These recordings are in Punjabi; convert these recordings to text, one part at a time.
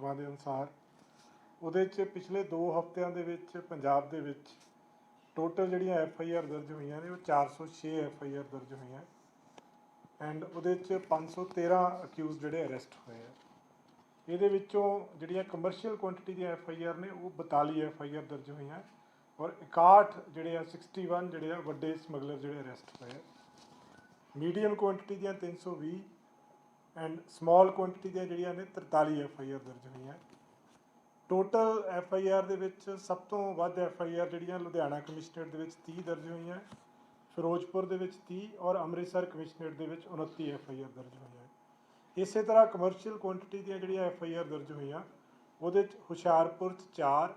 ਅਫਵਾਹਾਂ ਦੇ ਅਨੁਸਾਰ ਉਹਦੇ 'ਚ ਪਿਛਲੇ 2 ਹਫ਼ਤਿਆਂ ਦੇ ਵਿੱਚ ਪੰਜਾਬ ਦੇ ਵਿੱਚ ਟੋਟਲ ਜਿਹੜੀਆਂ FIR ਦਰਜ ਹੋਈਆਂ ਨੇ ਉਹ 406 FIR ਦਰਜ ਹੋਈਆਂ ਐਂਡ ਉਹਦੇ 'ਚ 513 ਅਕਿਊਜ਼ ਜਿਹੜੇ ਅਰੈਸਟ ਹੋਏ ਆ। ਇਹਦੇ ਵਿੱਚੋਂ ਜਿਹੜੀਆਂ ਕਮਰਸ਼ੀਅਲ ਕੁਆਂਟੀਟੀ ਦੀਆਂ FIR ਨੇ ਉਹ 42 FIR ਦਰਜ ਹੋਈਆਂ ਔਰ 61 ਜਿਹੜੇ ਆ 61 ਜਿਹੜੇ ਆ ਵੱਡੇ ਸਮਗਲਰ ਜਿਹੜੇ ਅਰੈਸਟ ਹੋਏ ਆ। ਮੀਡੀਅਮ ਕੁਆਂਟੀਟੀ ਦੀਆਂ 320 ਐਂਡ ਸਮਾਲ ਕੁਆਂਟੀਟੀ ਦੀਆਂ ਜਿਹੜੀਆਂ ਨੇ 43 FIR ਦਰਜ ਹੋਈਆਂ। ਟੋਟਲ FIR ਦੇ ਵਿੱਚ ਸਭ ਤੋਂ ਵੱਧ FIR ਜਿਹੜੀਆਂ ਲੁਧਿਆਣਾ ਕਮਿਸ਼ਨਰੇਟ ਦੇ ਵਿੱਚ 30 ਦਰਜ ਹੋਈਆਂ, ਫਿਰੋਜ਼ਪੁਰ ਦੇ ਵਿੱਚ 30 ਔਰ ਅੰਮ੍ਰਿਤਸਰ ਕਮਿਸ਼ਨਰੇਟ ਦੇ ਵਿੱਚ 29 FIR ਦਰਜ ਹੋਈਆਂ। ਇਸੇ ਤਰ੍ਹਾਂ ਕਮਰਸ਼ੀਅਲ ਕੁਆਂਟੀਟੀ ਦੀਆਂ ਜਿਹੜੀਆਂ FIR ਦਰਜ ਹੋਈਆਂ ਉਹਦੇ 'ਚ ਹੁਸ਼ਿਆਰਪੁਰ 'ਚ 4,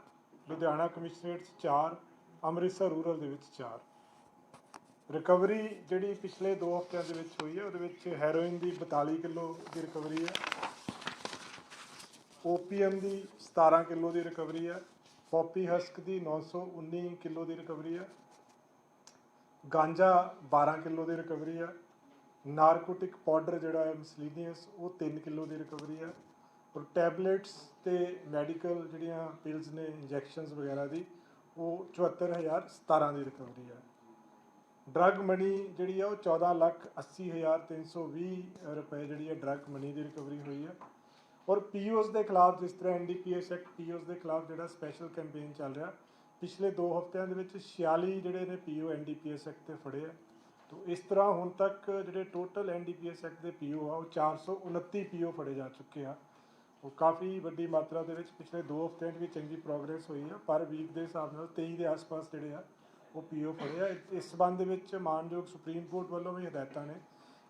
ਲੁਧਿਆਣਾ ਕਮਿਸ਼ਨਰੇਟ 'ਚ 4, ਅੰਮ੍ਰਿਤਸਰ ਰੂਰਲ ਦੇ ਵਿੱਚ 4। ਰਿਕਵਰੀ ਜਿਹੜੀ ਪਿਛਲੇ 2 ਹਫ਼ਤਿਆਂ ਦੇ ਵਿੱਚ ਹੋਈ ਹੈ ਉਹਦੇ ਵਿੱਚ ਹੈਰੋਇਨ ਦੀ 42 ਕਿਲੋ ਦੀ ਰਿਕਵਰੀ ਹੈ, OPM ਦੀ 17 ਕਿਲੋ ਦੀ ਰਿਕਵਰੀ ਹੈ, ਪੋਪੀ ਹਸਕ ਦੀ 919 ਕਿਲੋ ਦੀ ਰਿਕਵਰੀ ਹੈ, ਗਾਂਜਾ 12 ਕਿਲੋ ਦੀ ਰਿਕਵਰੀ ਹੈ, ਨਾਰਕੋਟਿਕ ਪਾਊਡਰ ਜਿਹੜਾ ਹੈ ਮਿਸਲੀਨੀਅਸ ਉਹ 3 ਕਿਲੋ ਦੀ ਰਿਕਵਰੀ ਹੈ ਔਰ ਟੈਬਲੇਟਸ ਤੇ ਮੈਡੀਕਲ ਜਿਹੜੀਆਂ ਪਿਲਸ ਨੇ ਇੰਜੈਕਸ਼ਨਸ ਵਗੈਰਾ ਦੀ ਉਹ 74,017 ਦੀ ਰਿਕਵਰੀ ਹੈ। ਡਰੱਗ ਮਨੀ ਜਿਹੜੀ ਆ ਉਹ 14,80,320 ਰੁਪਏ ਜਿਹੜੀ ਹੈ ਡਰੱਗ ਮਨੀ ਦੀ ਰਿਕਵਰੀ ਹੋਈ ਹੈ ਔਰ POs ਦੇ ਖਿਲਾਫ ਜਿਸ ਤਰ੍ਹਾਂ NDPS ਐਕਟ POs ਦੇ ਖਿਲਾਫ ਜਿਹੜਾ ਸਪੈਸ਼ਲ ਕੈਂਪੇਨ ਚੱਲ ਰਿਹਾ ਪਿਛਲੇ 2 ਹਫ਼ਤਿਆਂ ਦੇ ਵਿੱਚ 46 ਜਿਹੜੇ ਨੇ PO NDPS ਐਕਟ 'ਤੇ ਫੜੇ ਆ। ਤੋ ਇਸ ਤਰ੍ਹਾਂ ਹੁਣ ਤੱਕ ਜਿਹੜੇ ਟੋਟਲ NDPS ਐਕਟ ਦੇ PO ਆ ਉਹ 429 PO ਫੜੇ ਜਾ ਚੁੱਕੇ ਆ। ਉਹ ਕਾਫੀ ਵੱਡੀ ਮਾਤਰਾ ਦੇ ਵਿੱਚ ਪਿਛਲੇ 2 ਹਫ਼ਤਿਆਂ 'ਚ ਵੀ ਚੰਗੀ ਪ੍ਰੋਗਰੈਸ ਹੋਈ ਆ। ਪਰ ਵੀਕ ਦੇ ਹਿਸਾਬ ਨਾਲ 23 ਦੇ ਆਸ-ਪਾਸ ਜਿਹੜੇ ਆ ਉਹ PO ਫੜੇ ਆ। ਇਸ ਸੰਬੰਧ ਦੇ ਵਿੱਚ ਮਾਨਯੋਗ ਸੁਪਰੀਮ ਕੋਰਟ ਵੱਲੋਂ ਵੀ ਹਦਾਇਤਾਂ ਨੇ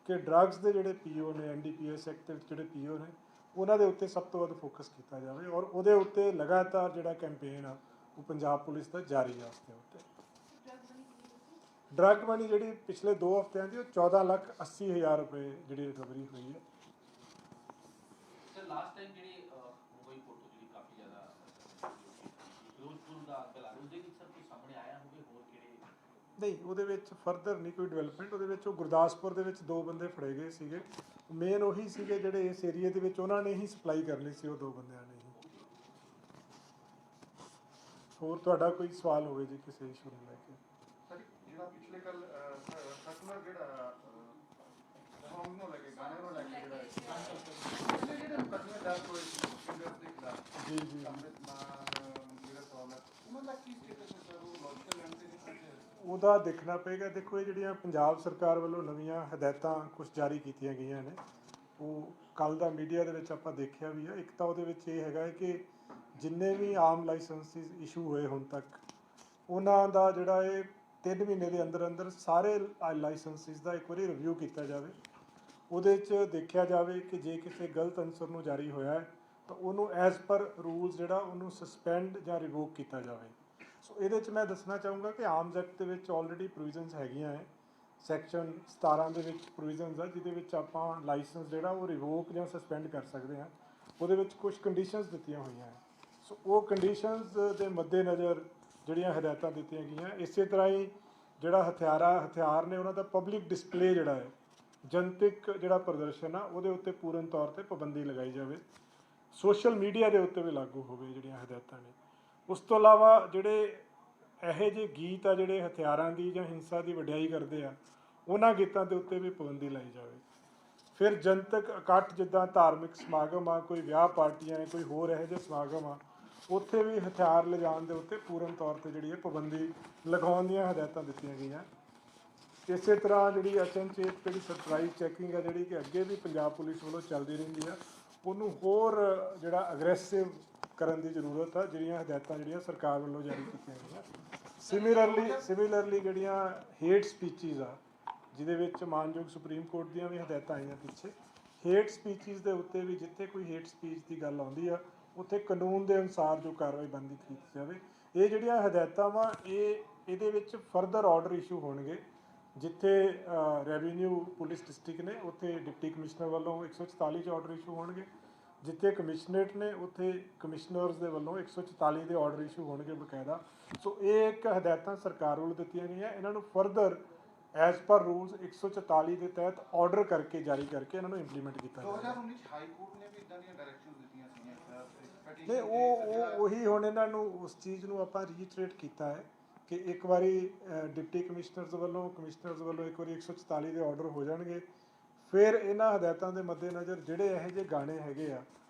ਕਿ ਡਰੱਗਸ ਦੇ ਜਿਹੜੇ PO ਨੇ NDPS ਐਕਟ ਦੇ ਵਿੱਚ ਜਿਹੜੇ PO ਨੇ ਉਹਨਾਂ ਦੇ ਉੱਤੇ ਸਭ ਤੋਂ ਵੱਧ ਫੋਕਸ ਕੀਤਾ ਜਾਵੇ ਔਰ ਉਹਦੇ ਉੱਤੇ ਲਗਾਤਾਰ ਜਿਹੜਾ ਕੈਂਪੇਨ ਆ ਉਹ ਪੰਜਾਬ ਪੁਲਿਸ ਦਾ ਜਾਰੀ ਆ। ਉਸਦੇ ਉੱਤੇ ਡਰੱਗ ਮਨੀ ਜਿਹੜੀ ਪਿਛਲੇ 2 ਹਫ਼ਤਿਆਂ ਦੀ ਉਹ 14,80,000 ਰੁਪਏ ਜਿਹੜੀ ਰਿਕਵਰੀ ਹੋਈ ਹੈ। ਸਰ ਲਾਸਟ ਟਾਈਮ ਜਿਹੜੀ ਮੁੰਬਈ ਕੋਰਟ ਤੋਂ ਜਿਹੜੀ ਕਾਫੀ ਜ਼ਿਆਦਾ ਫਿਰੋਜ਼ਪੁਰ ਦਾ ਬਲਾਰੂ ਦੇ ਵਿੱਚ ਸਰ ਕੋਈ ਸਾਹਮਣੇ ਆਇਆ ਹੋਵੇ ਹੋਰ ਕਿਹੜੇ? ਨਹੀਂ, ਉਹਦੇ ਵਿੱਚ ਫਰਦਰ ਨਹੀਂ ਕੋਈ ਡਿਵੈਲਪਮੈਂਟ। ਉਹਦੇ ਵਿੱਚ ਉਹ ਗੁਰਦਾਸਪੁਰ ਦੇ ਵਿੱਚ 2 ਬੰਦੇ ਫੜੇ ਗਏ ਸੀਗੇ, ਮੇਨ ਉਹੀ ਸੀਗੇ ਜਿਹੜੇ ਇਸ ਏਰੀਏ ਦੇ ਵਿੱਚ ਉਹਨਾਂ ਨੇ ਹੀ ਸਪਲਾਈ ਕਰਨੀ ਸੀ, ਉਹ 2 ਬੰਦਿਆਂ ਨੇ ਹੀ। ਹੋਰ ਤੁਹਾਡਾ ਕੋਈ ਸਵਾਲ ਹੋਵੇ ਜੀ ਕਿਸੇ ਇਸ਼ੂ ਨੂੰ ਲੈ ਕੇ? ਸਰ ਜਿਹੜਾ ਪਿਛਲੇ ਕੱਲ ਸਰਕੂਲਰ ਜਿਹੜਾ ਸੌਂਗ ਨੂੰ ਲੈ ਕੇ ਗਾਣੇ ਨੂੰ ਲੈ ਕੇ ਜਿਹੜਾ ਜਿਹੜੇ ਮੁਕੱਦਮੇ ਦਰਜ ਹੋਏ ਸਿੰਗਰਸ ਦੇ ਖਿਲਾਫ ਜੀ ਜੀ ਅੰਮ੍ਰਿਤ ਮਾਨ ਜੀਰਤ ਸੌਲਤ ਉਹਨਾਂ ਦਾ ਕੀ ਸਟੇਟਸ ਹੈ ਸਰ? ਉਹ ਲੌਜੀਕਲ ਲੈਣ ਦੇ ਉਹਦਾ ਦੇਖਣਾ ਪਏਗਾ। ਦੇਖੋ ਇਹ ਜਿਹੜੀਆਂ ਪੰਜਾਬ ਸਰਕਾਰ ਵੱਲੋਂ ਨਵੀਆਂ ਹਦਾਇਤਾਂ ਕੁਛ ਜਾਰੀ ਕੀਤੀਆਂ ਗਈਆਂ ਨੇ ਉਹ ਕੱਲ੍ਹ ਦਾ ਮੀਡੀਆ ਦੇ ਵਿੱਚ ਆਪਾਂ ਦੇਖਿਆ ਵੀ ਆ। ਇੱਕ ਤਾਂ ਉਹਦੇ ਵਿੱਚ ਇਹ ਹੈਗਾ ਹੈ ਕਿ ਜਿੰਨੇ ਵੀ ਆਮ ਲਾਇਸੈਂਸਿਸ ਇਸ਼ੂ ਹੋਏ ਹੁਣ ਤੱਕ ਉਹਨਾਂ ਦਾ ਜਿਹੜਾ ਇਹ 3 ਮਹੀਨੇ ਦੇ ਅੰਦਰ ਅੰਦਰ ਸਾਰੇ ਲਾਇਸੈਂਸਿਸ ਦਾ ਇੱਕ ਵਾਰੀ ਰਿਵਿਊ ਕੀਤਾ ਜਾਵੇ। ਉਹਦੇ 'ਚ ਦੇਖਿਆ ਜਾਵੇ ਕਿ ਜੇ ਕਿਸੇ ਗਲਤ ਅਨਸਰ ਨੂੰ ਜਾਰੀ ਹੋਇਆ ਹੈ ਤਾਂ ਉਹਨੂੰ ਐਜ਼ ਪਰ ਰੂਲਸ ਜਿਹੜਾ ਉਹਨੂੰ ਸਸਪੈਂਡ ਜਾਂ ਰਿਵੋਕ ਕੀਤਾ ਜਾਵੇ। ਸੋ ਇਹਦੇ 'ਚ ਮੈਂ ਦੱਸਣਾ ਚਾਹੂੰਗਾ ਕਿ ਆਰਮਜ਼ ਐਕਟ ਦੇ ਵਿੱਚ ਆਲਰੇਡੀ ਪ੍ਰੋਵੀਜ਼ਨਸ ਹੈਗੀਆਂ ਹੈ। ਸੈਕਸ਼ਨ 17 ਦੇ ਵਿੱਚ ਪ੍ਰੋਵੀਜ਼ਨਸ ਆ ਜਿਹਦੇ ਵਿੱਚ ਆਪਾਂ ਲਾਇਸੈਂਸ ਜਿਹੜਾ ਉਹ ਰਿਵੋਕ ਜਾਂ ਸਸਪੈਂਡ ਕਰ ਸਕਦੇ ਹਾਂ। ਉਹਦੇ ਵਿੱਚ ਕੁਝ ਕੰਡੀਸ਼ਨਸ ਦਿੱਤੀਆਂ ਹੋਈਆਂ ਹੈ। ਸੋ ਉਹ ਕੰਡੀਸ਼ਨਸ ਦੇ ਮੱਦੇਨਜ਼ਰ ਜਿਹੜੀਆਂ ਹਦਾਇਤਾਂ ਦਿੱਤੀਆਂ ਗਈਆਂ। ਇਸੇ ਤਰ੍ਹਾਂ ਹੀ ਜਿਹੜਾ ਹਥਿਆਰ ਨੇ ਉਹਨਾਂ ਦਾ ਪਬਲਿਕ ਡਿਸਪਲੇ ਜਿਹੜਾ ਹੈ ਜਨਤਕ ਜਿਹੜਾ ਪ੍ਰਦਰਸ਼ਨ ਆ ਉਹਦੇ ਉੱਤੇ ਪੂਰਨ ਤੌਰ 'ਤੇ ਪਾਬੰਦੀ ਲਗਾਈ ਜਾਵੇ। ਸੋਸ਼ਲ ਮੀਡੀਆ ਦੇ ਉੱਤੇ ਵੀ ਲਾਗੂ ਹੋਵੇ ਜਿਹੜੀਆਂ ਹਦਾਇਤਾਂ ਨੇ। ਉਸ ਤੋਂ ਇਲਾਵਾ ਜਿਹੜੇ ਇਹੋ ਜਿਹੇ ਗੀਤ ਆ ਜਿਹੜੇ ਹਥਿਆਰਾਂ ਦੀ ਜਾਂ ਹਿੰਸਾ ਦੀ ਵਡਿਆਈ ਕਰਦੇ ਆ ਉਹਨਾਂ ਗੀਤਾਂ ਦੇ ਉੱਤੇ ਵੀ ਪਾਬੰਦੀ ਲਾਈ ਜਾਵੇ। ਫਿਰ ਜਨਤਕ ਇਕੱਠ ਜਿੱਦਾਂ ਧਾਰਮਿਕ ਸਮਾਗਮ ਆ, ਕੋਈ ਵਿਆਹ ਪਾਰਟੀਆਂ, ਕੋਈ ਹੋਰ ਇਹੋ ਜਿਹੇ ਸਮਾਗਮ ਆ ਉੱਥੇ ਵੀ ਹਥਿਆਰ ਲਿਜਾਣ ਦੇ ਉੱਤੇ ਪੂਰਨ ਤੌਰ 'ਤੇ ਜਿਹੜੀ ਹੈ ਪਾਬੰਦੀ ਲਗਾਉਣ ਦੀਆਂ ਹਦਾਇਤਾਂ ਦਿੱਤੀਆਂ ਗਈਆਂ। ਇਸੇ ਤਰ੍ਹਾਂ ਜਿਹੜੀ ਅਚਨਚੇਤ ਜਿਹੜੀ ਸਰਪ੍ਰਾਈਜ਼ ਚੈਕਿੰਗ ਆ ਜਿਹੜੀ ਕਿ ਅੱਗੇ ਵੀ ਪੰਜਾਬ ਪੁਲਿਸ ਵੱਲੋਂ ਚੱਲਦੀ ਰਹਿੰਦੀ ਆ ਉਹਨੂੰ ਹੋਰ ਜਿਹੜਾ ਅਗਰੈਸਿਵ ਕਰਨ ਦੀ ਜ਼ਰੂਰਤ ਆ। ਜਿਹੜੀਆਂ ਹਦਾਇਤਾਂ ਜਿਹੜੀਆਂ ਸਰਕਾਰ ਵੱਲੋਂ ਜਾਰੀ ਕੀਤੀਆਂ ਗਈਆਂ। ਸਿਮਿਲਰਲੀ ਜਿਹੜੀਆਂ ਹੇਟ ਸਪੀਚਿਸ ਆ ਜਿਹਦੇ ਵਿੱਚ ਮਾਨਯੋਗ ਸੁਪਰੀਮ ਕੋਰਟ ਦੀਆਂ ਵੀ ਹਦਾਇਤਾਂ ਆਈਆਂ ਪਿੱਛੇ। ਹੇਟ ਸਪੀਚਿਸ ਦੇ ਉੱਤੇ ਵੀ ਜਿੱਥੇ ਕੋਈ ਹੇਟ ਸਪੀਚ ਦੀ ਗੱਲ ਆਉਂਦੀ ਆ ਉੱਥੇ ਕਾਨੂੰਨ ਦੇ ਅਨੁਸਾਰ ਜੋ ਕਾਰਵਾਈ ਬਣਦੀ ਕੀਤੀ ਜਾਵੇ। ਇਹ ਜਿਹੜੀਆਂ ਹਦਾਇਤਾਂ ਵਾ ਇਹਦੇ ਵਿੱਚ ਫਰਦਰ ਆਰਡਰ ਇਸ਼ੂ ਹੋਣਗੇ। ਜਿੱਥੇ ਰੈਵਨਿਊ ਪੁਲਿਸ ਡਿਸਟ੍ਰਿਕਟ ਨੇ ਉੱਥੇ ਡਿਪਟੀ ਕਮਿਸ਼ਨਰ ਵੱਲੋਂ 144 'ਚ ਆਰਡਰ ਇਸ਼ੂ ਹੋਣਗੇ। ਜਿੱਥੇ ਕਮਿਸ਼ਨਰੇਟ ਨੇ ਉੱਥੇ ਕਮਿਸ਼ਨਰਸ ਦੇ ਵੱਲੋਂ 144 ਦੇ ਆਰਡਰ ਇਸ਼ੂ ਹੋਣਗੇ ਬਕਾਇਦਾ। ਸੋ ਇਹ ਇੱਕ ਹਦਾਇਤਾਂ ਸਰਕਾਰ ਵੱਲੋਂ ਦਿੱਤੀਆਂ ਗਈਆਂ। ਇਹਨਾਂ ਨੂੰ ਫਰਦਰ ਐਜ਼ ਪਰ ਰੂਲਸ 144 ਦੇ ਤਹਿਤ ਆਰਡਰ ਕਰਕੇ ਜਾਰੀ ਕਰਕੇ ਇਹਨਾਂ ਨੂੰ ਇੰਪਲੀਮੈਂਟ ਕੀਤਾ ਜਾਵੇ। 2019 ਹਾਈ ਕੋਰਟ ਨੇ ਵੀ ਇਦਾਂ ਦੀਆਂ ਡਾਇਰੈਕਸ਼ਨਸ ਦਿੱਤੀਆਂ ਸੀਗੀਆਂ ਨਹੀਂ ਉਹ ਉਹੀ ਹੁਣ ਇਹਨਾਂ ਨੂੰ ਉਸ ਚੀਜ਼ ਨੂੰ ਆਪਾਂ ਰੀਟਰੇਟ ਕੀਤਾ ਹੈ ਕਿ ਇੱਕ ਵਾਰੀ ਡਿਪਟੀ ਕਮਿਸ਼ਨਰਸ ਵੱਲੋਂ ਇੱਕ ਵਾਰੀ 144 ਦੇ ਆਰਡਰ ਹੋ ਜਾਣਗੇ, ਫਿਰ ਇਹਨਾਂ ਹਦਾਇਤਾਂ ਦੇ ਮੱਦੇਨਜ਼ਰ ਜਿਹੜੇ ਇਹੋ ਜਿਹੇ ਗਾਣੇ ਹੈਗੇ ਆ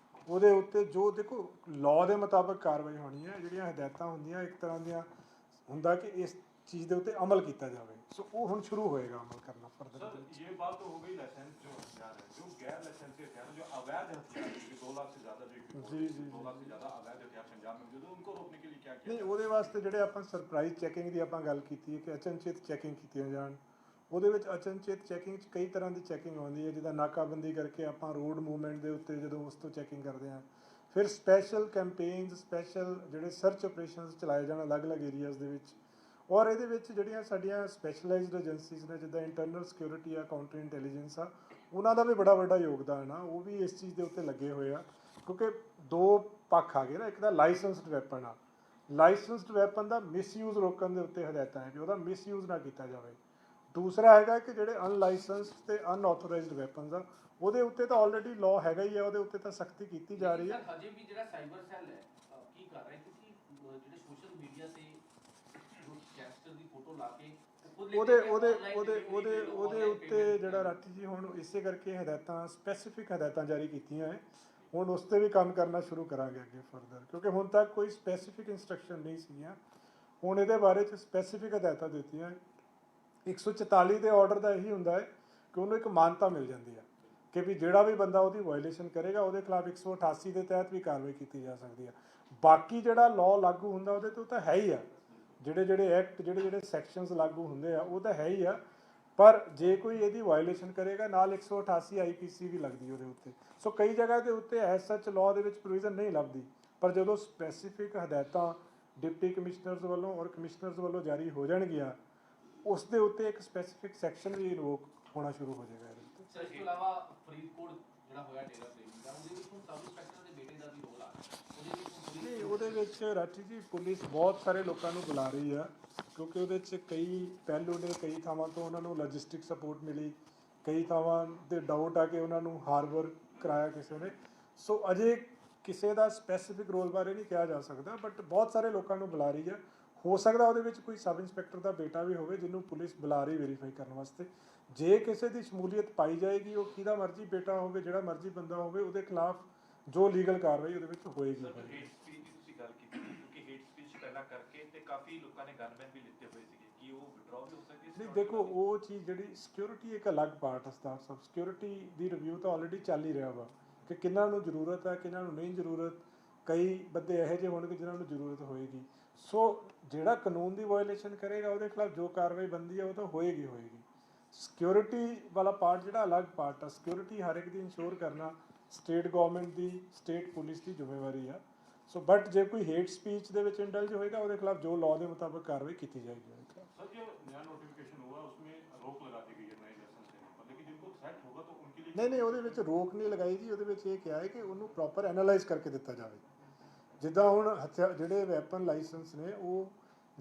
ਉਹਦੇ ਉੱਤੇ ਜੋ ਦੇਖੋ ਲਾਅ ਦੇ ਮੁਤਾਬਕ ਕਾਰਵਾਈ ਹੋਣੀ ਹੈ। ਜਿਹੜੀਆਂ ਹਦਾਇਤਾਂ ਹੁੰਦੀਆਂ ਇੱਕ ਤਰ੍ਹਾਂ ਦੀਆਂ ਹੁੰਦਾ ਕਿ ਇਸ ਚੀਜ਼ ਦੇ ਉੱਤੇ ਅਮਲ ਕੀਤਾ ਜਾਵੇ, ਸੋ ਉਹ ਹੁਣ ਸ਼ੁਰੂ ਹੋਏਗਾ ਅਮਲ करना फर्दर। सर ये बात तो हो गई लाइसेंस जो हथियार है, जो गैर लाइसेंसी हथियार है, जो अवैध हथियार है, 2 लाख से ज़्यादा जी। 2 लाख से ज़्यादा अवैध हथियार पंजाब में मौजूद है, उनको रोकने के लिए क्या किया? ਨਹੀਂ ਉਹਦੇ ਵਾਸਤੇ ਜਿਹੜੇ ਆਪਾਂ ਸਰਪ੍ਰਾਈਜ਼ ਚੈਕਿੰਗ ਦੀ ਆਪਾਂ ਗੱਲ ਕੀਤੀ ਹੈ ਕਿ ਅਚਨਚੇਤ ਚੈਕਿੰਗ ਕੀਤੀਆਂ ਜਾਣ। ਉਹਦੇ ਵਿੱਚ ਅਚਨਚੇਤ ਚੈਕਿੰਗ 'ਚ ਕਈ ਤਰ੍ਹਾਂ ਦੀ ਚੈਕਿੰਗ ਆਉਂਦੀ ਹੈ, ਜਿੱਦਾਂ ਨਾਕਾਬੰਦੀ ਕਰਕੇ ਆਪਾਂ ਰੋਡ ਮੂਵਮੈਂਟ ਦੇ ਉੱਤੇ ਜਦੋਂ ਉਸ ਤੋਂ ਚੈਕਿੰਗ ਕਰਦੇ ਹਾਂ, ਫਿਰ ਸਪੈਸ਼ਲ ਕੈਂਪੇਨਸ ਸਪੈਸ਼ਲ ਜਿਹੜੇ ਸਰਚ ਆਪਰੇਸ਼ਨਸ ਚਲਾਏ ਜਾਣ ਅਲੱਗ-ਅਲੱਗ ਏਰੀਆਜ਼ ਦੇ ਵਿੱਚ। ਔਰ ਇਹਦੇ ਵਿੱਚ ਜਿਹੜੀਆਂ ਸਾਡੀਆਂ ਸਪੈਸ਼ਲਾਈਜ਼ਡ ਏਜੰਸੀਜ਼ ਨੇ ਜਿੱਦਾਂ ਇੰਟਰਨਲ ਸਿਕਿਉਰਿਟੀ ਆ, ਕਾਊਂਟਰ ਇੰਟੈਲੀਜੈਂਸ ਆ, ਉਹਨਾਂ ਦਾ ਵੀ ਬੜਾ ਵੱਡਾ ਯੋਗਦਾਨ ਆ। ਉਹ ਵੀ ਇਸ ਚੀਜ਼ ਦੇ ਉੱਤੇ ਲੱਗੇ ਹੋਏ ਆ ਕਿਉਂਕਿ ਦੋ ਪੱਖ ਆ ਗਏ ਨਾ, ਇੱਕ ਤਾਂ ਲਾਇਸੈਂਸਡ ਵੈਪਨ ਆ, ਲਾਇਸੈਂਸਡ ਵੈਪਨ ਦਾ ਮਿਸਯੂਜ਼ ਰੋਕਣ ਦੇ ਉੱਤੇ ਹਦਾਇਤਾਂ ਹੈ ਕਿ ਉਹਦਾ ਮਿਸਯੂਜ਼ ਨਾ ਕੀਤਾ ਜਾਵੇ। ਦੂਸਰਾ ਹੈਗਾ ਕਿ ਜਿਹੜੇ ਅਨਲਾਇਸੈਂਸਡ ਤੇ ਅਨਆਥੋਰਾਈਜ਼ਡ ਵੈਪਨਸ ਆ ਉਹਦੇ ਉੱਤੇ ਤਾਂ ਆਲਰੇਡੀ ਲਾਅ ਹੈਗਾ ਹੀ ਆ, ਉਹਦੇ ਉੱਤੇ ਤਾਂ ਸਖਤੀ ਕੀਤੀ ਜਾ ਰਹੀ ਹੈ। ਹਜੇ ਵੀ ਜਿਹੜਾ ਸਾਈਬਰ ਸੈੱਲ ਹੈ ਕੀ ਕਰ ਰਿਹਾ, ਕਿਉਂਕਿ ਜਿਹੜੇ ਸੋਸ਼ਲ ਮੀਡੀਆ ਤੇ ਜੋ ਗੈਂਗਸਟਰ ਦੀ ਫੋਟੋ ਲਾ ਕੇ ਉਹਦੇ ਉੱਤੇ ਜਿਹੜਾ ਰਾਠੀ ਜੀ ਹੁਣ ਇਸੇ ਕਰਕੇ ਹਦਾਇਤਾਂ ਸਪੈਸੀਫਿਕ ਹਦਾਇਤਾਂ ਜਾਰੀ ਕੀਤੀਆਂ ਹੈ। ਹੁਣ ਉਸ 'ਤੇ ਵੀ ਕੰਮ ਕਰਨਾ ਸ਼ੁਰੂ ਕਰਾਂਗੇ ਅੱਗੇ ਫਰਦਰ, ਕਿਉਂਕਿ ਹੁਣ ਤੱਕ ਕੋਈ ਸਪੈਸੀਫਿਕ ਇੰਸਟਰਕਸ਼ਨ ਨਹੀਂ ਸੀਗੀਆਂ। ਹੁਣ ਇਹਦੇ ਬਾਰੇ 'ਚ ਸਪੈਸੀਫਿਕ ਹਦਾਇਤਾਂ ਦਿੱਤੀਆਂ। 144 ਦੇ ਆਰਡਰ ਦਾ ਇਹੀ ਹੁੰਦਾ ਹੈ ਕਿ ਉਹਨੂੰ ਇੱਕ ਮਾਨਤਾ ਮਿਲ ਜਾਂਦੀ ਹੈ ਕਿ ਵੀ ਜਿਹੜਾ ਵੀ ਬੰਦਾ ਉਹਦੀ ਵਾਇਲੇਸ਼ਨ ਕਰੇਗਾ ਉਹਦੇ ਖਿਲਾਫ 188 ਦੇ ਤਹਿਤ ਵੀ ਕਾਰਵਾਈ ਕੀਤੀ ਜਾ ਸਕਦੀ ਹੈ। ਬਾਕੀ ਜਿਹੜਾ ਲਾਅ ਲਾਗੂ ਹੁੰਦਾ ਉਹਦੇ ਤੋਂ ਤਾਂ ਹੈ ਹੀ ਆ, ਜਿਹੜੇ ਐਕਟ ਜਿਹੜੇ ਸੈਕਸ਼ਨਸ ਲਾਗੂ ਹੁੰਦੇ ਆ ਉਹ ਤਾਂ ਹੈ ਹੀ ਆ, ਪਰ ਜੇ ਕੋਈ ਇਹਦੀ ਵਾਇਲੇਸ਼ਨ ਕਰੇਗਾ ਨਾਲ 188 ਆਈਪੀਸੀ ਵੀ ਲੱਗਦੀ ਉਹਦੇ ਉੱਤੇ। ਸੋ ਕਈ ਜਗ੍ਹਾ ਦੇ ਉੱਤੇ ਐਸ ਸੱਚ ਲਾਅ ਦੇ ਵਿੱਚ ਪ੍ਰੋਵੀਜ਼ਨ ਨਹੀਂ ਲੱਭਦੀ, ਪਰ ਜਦੋਂ ਸਪੈਸੀਫਿਕ ਹਦਾਇਤਾਂ ਡਿਪਟੀ ਕਮਿਸ਼ਨਰਸ ਵੱਲੋਂ ਔਰ ਕਮਿਸ਼ਨਰਸ ਵੱਲੋਂ ਜਾਰੀ ਹੋ ਜਾਣਗੀਆਂ ਉਸ ਦੇ ਉੱਤੇ ਇੱਕ ਸਪੈਸੀਫਿਕ ਸੈਕਸ਼ਨ ਵੀ ਇਨਵੋਕ ਹੋਣਾ ਸ਼ੁਰੂ ਹੋ ਜਾਏਗਾ ਇਹਦੇ ਉੱਤੇ। ਸਰ ਇਸ ਤੋਂ ਇਲਾਵਾ ਫਰੀਦਕੋਟ ਜਿਹੜਾ ਹੋਇਆ ਡੇਰਾ ਪ੍ਰੇਮੀ ਦਾ, ਉਹਦੇ ਵਿੱਚ ਹੁਣ ਸਬ ਇੰਸਪੈਕਟਰ ਦੇ ਬੇਟੇ ਦਾ ਵੀ ਰੋਲ ਆ, ਨਹੀਂ ਉਹਦੇ ਵਿੱਚ ਰਾਠੀ ਜੀ ਪੁਲਿਸ ਬਹੁਤ ਸਾਰੇ ਲੋਕਾਂ ਨੂੰ ਬੁਲਾ ਰਹੀ ਆ ਕਿਉਂਕਿ ਉਹਦੇ 'ਚ ਕਈ ਪਹਿਲੂ ਨੇ, ਕਈ ਥਾਵਾਂ ਤੋਂ ਉਹਨਾਂ ਨੂੰ ਲੌਜਿਸਟਿਕ ਸਪੋਰਟ ਮਿਲੀ, ਕਈ ਥਾਵਾਂ ਦੇ ਡਾਊਟ ਆ ਕਿ ਉਹਨਾਂ ਨੂੰ ਹਾਰਬਰ ਕਰਾਇਆ ਕਿਸੇ ਨੇ। ਸੋ ਅਜੇ ਕਿਸੇ ਦਾ ਸਪੈਸੀਫਿਕ ਰੋਲ ਬਾਰੇ ਨਹੀਂ ਕਿਹਾ ਜਾ ਸਕਦਾ, ਬਟ ਬਹੁਤ ਸਾਰੇ ਲੋਕਾਂ ਨੂੰ ਬੁਲਾ ਰਹੀ ਆ। ਹੋ ਸਕਦਾ ਉਹਦੇ ਵਿੱਚ ਕੋਈ ਸਬ ਇੰਸਪੈਕਟਰ ਦਾ ਬੇਟਾ ਵੀ ਹੋਵੇ ਜਿਹਨੂੰ ਪੁਲਿਸ ਬੁਲਾ ਰਹੀ ਵੈਰੀਫਾਈ ਕਰਨ ਵਾਸਤੇ। ਜੇ ਕਿਸੇ ਦੀ ਸ਼ਮੂਲੀਅਤ ਪਾਈ ਜਾਏਗੀ, ਉਹ ਕਿਹਦਾ ਮਰਜ਼ੀ ਬੇਟਾ ਹੋਵੇ, ਜਿਹੜਾ ਮਰਜ਼ੀ ਬੰਦਾ ਹੋਵੇ, ਉਹਦੇ ਖਿਲਾਫ ਜੋ ਲੀਗਲ ਕਾਰਵਾਈ ਉਹਦੇ ਵਿੱਚ ਹੋਏਗੀ। ਸਰ ਹੇਟ ਸਪੀਚ ਦੀ ਤੁਸੀਂ ਗੱਲ ਕੀਤੀ ਕਿਉਂਕਿ ਹੇਟ ਸਪੀਚ ਪਹਿਲਾਂ ਕਰਕੇ ਤੇ ਕਾਫੀ ਲੋਕਾਂ ਨੇ ਗਨਮੈਨ ਵੀ ਲਿੱਤੇ ਹੋਏ ਸੀਗੇ, ਕਿ ਉਹ ਵਿਡਰਾਅ ਵੀ ਹੋ ਸਕਦੀ ਹੈ? ਨਹੀਂ ਦੇਖੋ ਉਹ ਚੀਜ਼ ਜਿਹੜੀ ਸਿਕਿਉਰਿਟੀ ਇੱਕ ਅਲੱਗ ਪਾਰਟ ਹੈ। ਸਟਾਫ ਸਾਹਿਬ ਸਿਕਿਉਰਿਟੀ ਦੀ ਰਿਵਿਊ ਤਾਂ ਆਲਰੇਡੀ ਚੱਲ ਹੀ ਰਿਹਾ ਵਾ ਕਿ ਕਿਹਨਾਂ ਨੂੰ ਜ਼ਰੂਰਤ ਹੈ, ਕਿਹਨਾਂ ਨੂੰ ਨਹੀਂ ਜ਼ਰੂਰਤ। ਕਈ ਬੰਦੇ ਇਹੋ ਜਿਹੇ ਹੋਣਗੇ ਜਿਨ੍ਹਾਂ ਨੂੰ ਜ਼ਰੂਰਤ ਹੋਏਗੀ। ਸੋ ਜਿਹੜਾ ਕਾਨੂੰਨ ਦੀ ਵਾਇਲੇਸ਼ਨ ਕਰੇਗਾ ਉਹਦੇ ਖਿਲਾਫ ਜੋ ਕਾਰਵਾਈ ਬਣਦੀ ਹੈ ਉਹ ਤਾਂ ਹੋਏਗੀ। ਸਿਕਿਉਰਿਟੀ ਵਾਲਾ ਪਾਰਟ ਜਿਹੜਾ ਅਲੱਗ ਪਾਰਟ ਆ, ਸਿਕਿਉਰਿਟੀ ਹਰ ਇੱਕ ਦੀ ਇੰਸ਼ੋਰ ਕਰਨਾ ਸਟੇਟ ਗਵਰਨਮੈਂਟ ਦੀ, ਸਟੇਟ ਪੁਲਿਸ ਦੀ ਜ਼ਿੰਮੇਵਾਰੀ ਆ। ਸੋ ਬਟ ਜੇ ਕੋਈ ਹੇਟ ਸਪੀਚ ਦੇ ਵਿੱਚ ਇੰਡਲਜ ਹੋਏਗਾ ਉਹਦੇ ਖਿਲਾਫ ਜੋ ਲਾਅ ਦੇ ਮੁਤਾਬਕ ਕਾਰਵਾਈ ਕੀਤੀ ਜਾਏਗੀ। सर जो नया नोटिफिकेशन हुआ उसमें रोक लगा दी गई है नए लाइसेंस लेने पर, लेकिन जिनको थ्रेट होगा तो उनके लिए ਨਹੀਂ ਉਹਦੇ ਵਿੱਚ ਰੋਕ ਨਹੀਂ ਲਗਾਈ ਜੀ। ਉਹਦੇ ਵਿੱਚ ਇਹ ਕਿਹਾ ਹੈ ਕਿ ਉਹਨੂੰ ਪ੍ਰੋਪਰ ਐਨਾਲਾਈਜ਼ ਕਰਕੇ ਦਿੱਤਾ ਜਾਵੇ। ਜਿੱਦਾਂ ਹੁਣ ਜਿਹੜੇ ਵੈਪਨ ਲਾਇਸੈਂਸ ਨੇ ਉਹ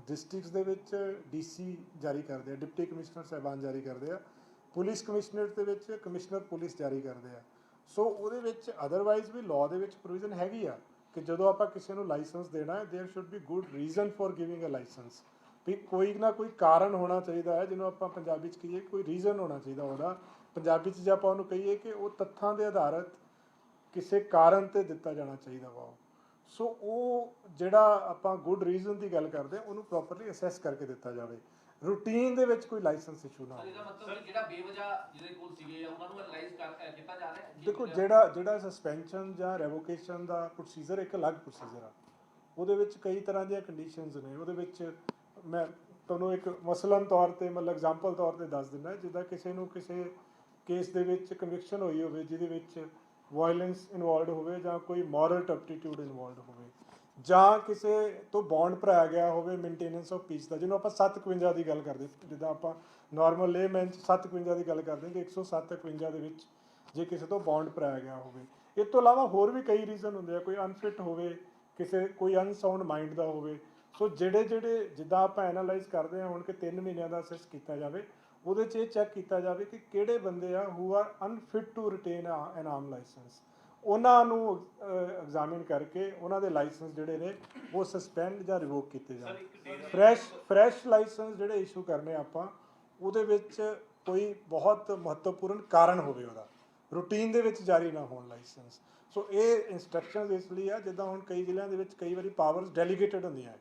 ਡਿਸਟ੍ਰਿਕਟਸ ਦੇ ਵਿੱਚ ਡੀਸੀ ਜਾਰੀ ਕਰਦੇ ਆ, ਡਿਪਟੀ ਕਮਿਸ਼ਨਰ ਸਾਹਿਬਾਨ ਜਾਰੀ ਕਰਦੇ ਆ, ਪੁਲਿਸ ਕਮਿਸ਼ਨਰੇਟ ਦੇ ਵਿੱਚ ਕਮਿਸ਼ਨਰ ਪੁਲਿਸ ਜਾਰੀ ਕਰਦੇ ਆ। ਸੋ ਉਹਦੇ ਵਿੱਚ ਅਦਰਵਾਈਜ਼ ਵੀ ਲਾਅ ਦੇ ਵਿੱਚ ਪ੍ਰੋਵੀਜ਼ਨ ਹੈਗੀ ਆ ਕਿ ਜਦੋਂ ਆਪਾਂ ਕਿਸੇ ਨੂੰ ਲਾਇਸੈਂਸ ਦੇਣਾ ਹੈ there should be good reason for giving a license. ਵੀ ਕੋਈ ਨਾ ਕੋਈ ਕਾਰਨ ਹੋਣਾ ਚਾਹੀਦਾ ਹੈ, ਜਿਹਨੂੰ ਆਪਾਂ ਪੰਜਾਬੀ 'ਚ ਕਹੀਏ ਕੋਈ ਰੀਜ਼ਨ ਹੋਣਾ ਚਾਹੀਦਾ ਉਹਦਾ। ਪੰਜਾਬੀ 'ਚ ਜੇ ਆਪਾਂ ਉਹਨੂੰ ਕਹੀਏ ਕਿ ਉਹ ਤੱਥਾਂ ਦੇ ਆਧਾਰਿਤ ਕਿਸੇ ਕਾਰਨ 'ਤੇ ਦਿੱਤਾ ਜਾਣਾ ਚਾਹੀਦਾ ਵਾ। ਸੋ ਉਹ ਜਿਹੜਾ ਆਪਾਂ ਗੁੱਡ ਰੀਜ਼ਨ ਦੀ ਗੱਲ ਕਰਦੇ ਉਹਨੂੰ ਪ੍ਰੋਪਰਲੀ ਅਸੈਸ ਕਰਕੇ ਦਿੱਤਾ ਜਾਵੇ। ਰੂਟੀਨ ਦੇ ਵਿੱਚ ਕੋਈ ਲਾਇਸੈਂਸ ਇਸ਼ੂ ਨਾ ਹੋਵੇ। ਇਹਦਾ ਮਤਲਬ ਕਿ ਜਿਹੜਾ ਬੇਵਜ੍ਹਾ ਜਿਹਦੇ ਕੋਲ ਸੀਗੇ ਉਹਨਾਂ ਨੂੰ ਐਨਾਲਾਈਜ਼ ਕੀਤਾ ਜਾ ਰਿਹਾ ਹੈ। ਦੇਖੋ ਜਿਹੜਾ ਸਸਪੈਂਸ਼ਨ ਜਾਂ ਰੈਵੋਕੇਸ਼ਨ ਦਾ ਪ੍ਰੋਸੀਜਰ ਇੱਕ ਅਲੱਗ ਪ੍ਰੋਸੀਜਰ ਆ। ਉਹਦੇ ਵਿੱਚ ਕਈ ਤਰ੍ਹਾਂ ਦੀਆਂ ਕੰਡੀਸ਼ਨਸ ਨੇ। ਉਹਦੇ ਵਿੱਚ ਮੈਂ ਤੁਹਾਨੂੰ ਇੱਕ ਮਸਲਨ ਤੌਰ 'ਤੇ ਮਤਲਬ ਐਗਜ਼ਾਮਪਲ ਤੌਰ 'ਤੇ ਦੱਸ ਦਿੰਦਾ, ਜਿੱਦਾਂ ਕਿਸੇ ਨੂੰ ਕਿਸੇ ਕੇਸ ਦੇ ਵਿੱਚ ਕਨਵਿਕਸ਼ਨ ਹੋਈ ਹੋਵੇ ਜਿਹਦੇ ਵਿੱਚ ਵਾਇਲੈਂਸ ਇਨਵੋਲਵਡ ਹੋਵੇ ਜਾਂ ਕੋਈ ਮੋਰਲ ਟਰਪਟੀਟਿਊਡ ਇਨਵੋਲਵਡ ਹੋਵੇ, ਜਾਂ ਕਿਸੇ ਤੋਂ ਬੌਂਡ ਭਰਾਇਆ ਗਿਆ ਹੋਵੇ ਮੇਨਟੇਨੈਂਸ ਆਫ ਪੀਸ ਦਾ, ਜਿਹਨੂੰ ਆਪਾਂ 751 ਦੀ ਗੱਲ ਕਰਦੇ, ਜਿੱਦਾਂ ਆਪਾਂ ਨਾਰਮਲ ਲੇਮੈਨ 'ਚ 751 ਦੀ ਗੱਲ ਕਰਦੇ ਕਿ 107-51 ਦੇ ਵਿੱਚ ਜੇ ਕਿਸੇ ਤੋਂ ਬੌਂਡ ਭਰਾਇਆ ਗਿਆ ਹੋਵੇ। ਇਹ ਤੋਂ ਇਲਾਵਾ ਹੋਰ ਵੀ ਕਈ ਰੀਜ਼ਨ ਹੁੰਦੇ ਆ, ਕੋਈ ਅਨਫਿਟ ਹੋਵੇ, ਕੋਈ ਅਨਸਾਊਂਡ ਮਾਈਂਡ ਦਾ ਹੋਵੇ। ਸੋ ਜਿਹੜੇ ਜਿੱਦਾਂ ਆਪਾਂ ਐਨਾਲਾਈਜ਼ ਕਰਦੇ ਹਾਂ ਹੁਣ ਕਿ 3 ਮਹੀਨਿਆਂ ਦਾ ਅਸੈਸ ਕੀਤਾ ਜਾਵੇ, ਉਹਦੇ 'ਚ ਇਹ ਚੈੱਕ ਕੀਤਾ ਜਾਵੇ ਕਿ ਕਿਹੜੇ ਬੰਦੇ ਆ who are unfit to retain an arm licence. ਉਹਨਾਂ ਨੂੰ ਐਗਜ਼ਾਮਿਨ ਕਰਕੇ ਉਹਨਾਂ ਦੇ ਲਾਇਸੈਂਸ ਜਿਹੜੇ ਨੇ ਉਹ ਸਸਪੈਂਡ ਜਾਂ ਰਿਵੋਕ ਕੀਤੇ ਸਰ ਜਾਣ। ਇੱਕ ਫਰੈਸ਼ ਲਾਇਸੈਂਸ ਜਿਹੜੇ ਇਸ਼ੂ ਕਰਨੇ ਆਪਾਂ, ਉਹਦੇ ਵਿੱਚ ਕੋਈ ਬਹੁਤ ਮਹੱਤਵਪੂਰਨ ਕਾਰਨ ਹੋਵੇ, ਉਹਦਾ ਰੂਟੀਨ ਦੇ ਵਿੱਚ ਜਾਰੀ ਨਾ ਹੋਣ ਲਾਇਸੈਂਸ। ਸੋ ਇਹ ਇੰਸਟਰਕਸ਼ਨਸ ਇਸ ਲਈ ਆ, ਜਿੱਦਾਂ ਹੁਣ ਕਈ ਜ਼ਿਲ੍ਹਿਆਂ ਦੇ ਵਿੱਚ ਕਈ ਵਾਰੀ ਪਾਵਰਸ ਡੈਲੀਗੇਟਡ ਹੁੰਦੀਆਂ ਹੈ।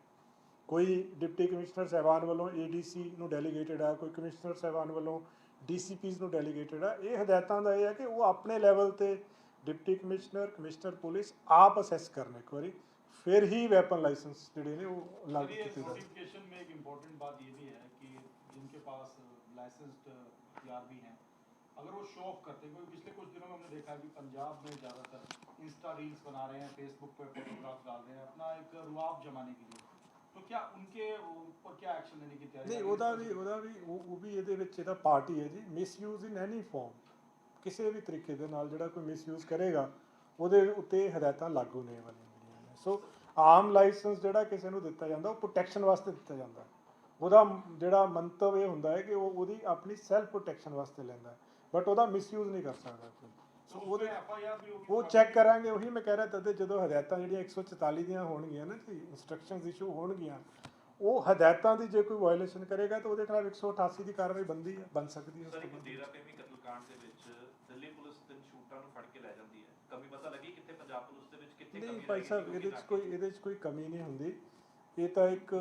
ਕੋਈ ਡਿਪਟੀ ਕਮਿਸ਼ਨਰ ਸਾਹਿਬਾਨ ਵੱਲੋਂ ADC ਨੂੰ ਡੈਲੀਗੇਟਡ ਆ, ਕੋਈ ਕਮਿਸ਼ਨਰ ਸਾਹਿਬਾਨ ਵੱਲੋਂ DCPs ਨੂੰ ਡੈਲੀਗੇਟਡ ਆ। ਇਹ ਹਦਾਇਤਾਂ ਦਾ ਇਹ ਹੈ ਕਿ ਉਹ ਆਪਣੇ ਲੈਵਲ ਤੇ ਡਿਪਟੀ ਕਮਿਸ਼ਨਰ ਪੁਲਿਸ ਆਪ ਅਸੈਸ ਕਰਨ ਇੱਕ ਵਾਰੀ, फिर ही वेपन लाइसेंस जोड़े ने वो लागू ये किए जाते हैं। नोटिफिकेशन में एक इम्पोर्टेंट बात ये भी है कि जिनके पास लाइसेंस्ड हथियार भी हैं, अगर वो शो ऑफ करते हैं, क्योंकि पिछले कुछ दिनों में हमने देखा है कि पंजाब में ज़्यादातर इंस्टा रील्स बना रहे हैं, फेसबुक पे फोटोग्राफ डाल रहे हैं अपना एक रुआब जमाने के लिए, तो क्या उनके ऊपर क्या एक्शन लेने की तैयारी? नहीं वो भी ਇਹਦੇ ਵਿੱਚ ਇਹਦਾ ਪਾਰਟ ਹੀ ਹੈ ਜੀ। ਮਿਸਯੂਜ਼ ਇਨ ਐਨੀ ਫਾਰਮ, ਕਿਸੇ ਵੀ ਤਰੀਕੇ ਦੇ ਨਾਲ ਜਿਹੜਾ ਕੋਈ ਮਿਸਯੂਜ਼ ਕਰੇਗਾ ਉਹਦੇ ਉੱਤੇ ਹਦਾਇਤਾਂ ਲਾਗੂ ਨੇ ਵਾਲੀਆਂ ਜਿਹੜੀਆਂ ਨੇ। ਸੋ ਆਮ ਲਾਇਸੈਂਸ ਜਿਹੜਾ ਕਿਸੇ ਨੂੰ ਦਿੱਤਾ ਜਾਂਦਾ ਉਹ ਪ੍ਰੋਟੈਕਸ਼ਨ ਵਾਸਤੇ ਦਿੱਤਾ ਜਾਂਦਾ। ਉਹਦਾ ਜਿਹੜਾ ਮੰਤਵ ਇਹ ਹੁੰਦਾ ਹੈ ਕਿ ਉਹ ਉਹਦੀ ਆਪਣੀ ਸੈਲਫ ਪ੍ਰੋਟੈਕਸ਼ਨ ਵਾਸਤੇ ਲੈਂਦਾ ਹੈ, ਬਟ ਉਹਦਾ ਮਿਸਯੂਜ਼ ਨਹੀਂ ਕਰ ਸਕਦਾ ਕੋਈ। ਸੋ ਉਹਦੇ FIR भी होगी, ਉਹ ਚੈੱਕ ਕਰਾਂਗੇ। ਉਹੀ ਮੈਂ ਕਹਿ ਰਿਹਾ ਤਦੇ ਜਦੋਂ ਹਦਾਇਤਾਂ ਜਿਹੜੀਆਂ 144 ਦੀਆਂ ਹੋਣਗੀਆਂ ਨਾ ਜੀ, ਇੰਸਟਰਕਸ਼ਨਸ ਇਸ਼ੂ ਹੋਣਗੀਆਂ, ਉਹ ਹਦਾਇਤਾਂ ਦੀ ਜੇ ਕੋਈ ਵਾਇਓਲੇਸ਼ਨ ਕਰੇਗਾ ਤਾਂ ਉਹਦੇ ਖਿਲਾਫ 188 ਦੀ ਕਾਰਵਾਈ ਬਣ ਸਕਦੀ ਹੈ। ਸਰ ਇੱਕ ਡੇਰਾ ਪ੍ਰੇਮੀ ਕਤਲकांड ਦੇ ਵਿੱਚ ਦਿੱਲੀ ਪੁਲਿਸ ਤਿੰਨ ਸ਼ੂਟਰਾਂ ਨੂੰ ਫੜ ਕੇ ਲੈ ਜਾਂਦੀ ਹੈ, ਕਮੀ ਪਤਾ ਲੱਗੀ ਕਿੱਥੇ ਪੰਜਾਬ ਪੁਲਿਸ ਦੇ ਵਿੱਚ ਕਿੱਥੇ ਕਮੀ? ਨਹੀਂ ਭਾਈ ਸਾਹਿਬ, ਇਹਦੇ 'ਚ ਕੋਈ ਕਮੀ ਨਹੀਂ ਹੁੰਦੀ। ਇਹ ਤਾਂ ਇੱਕ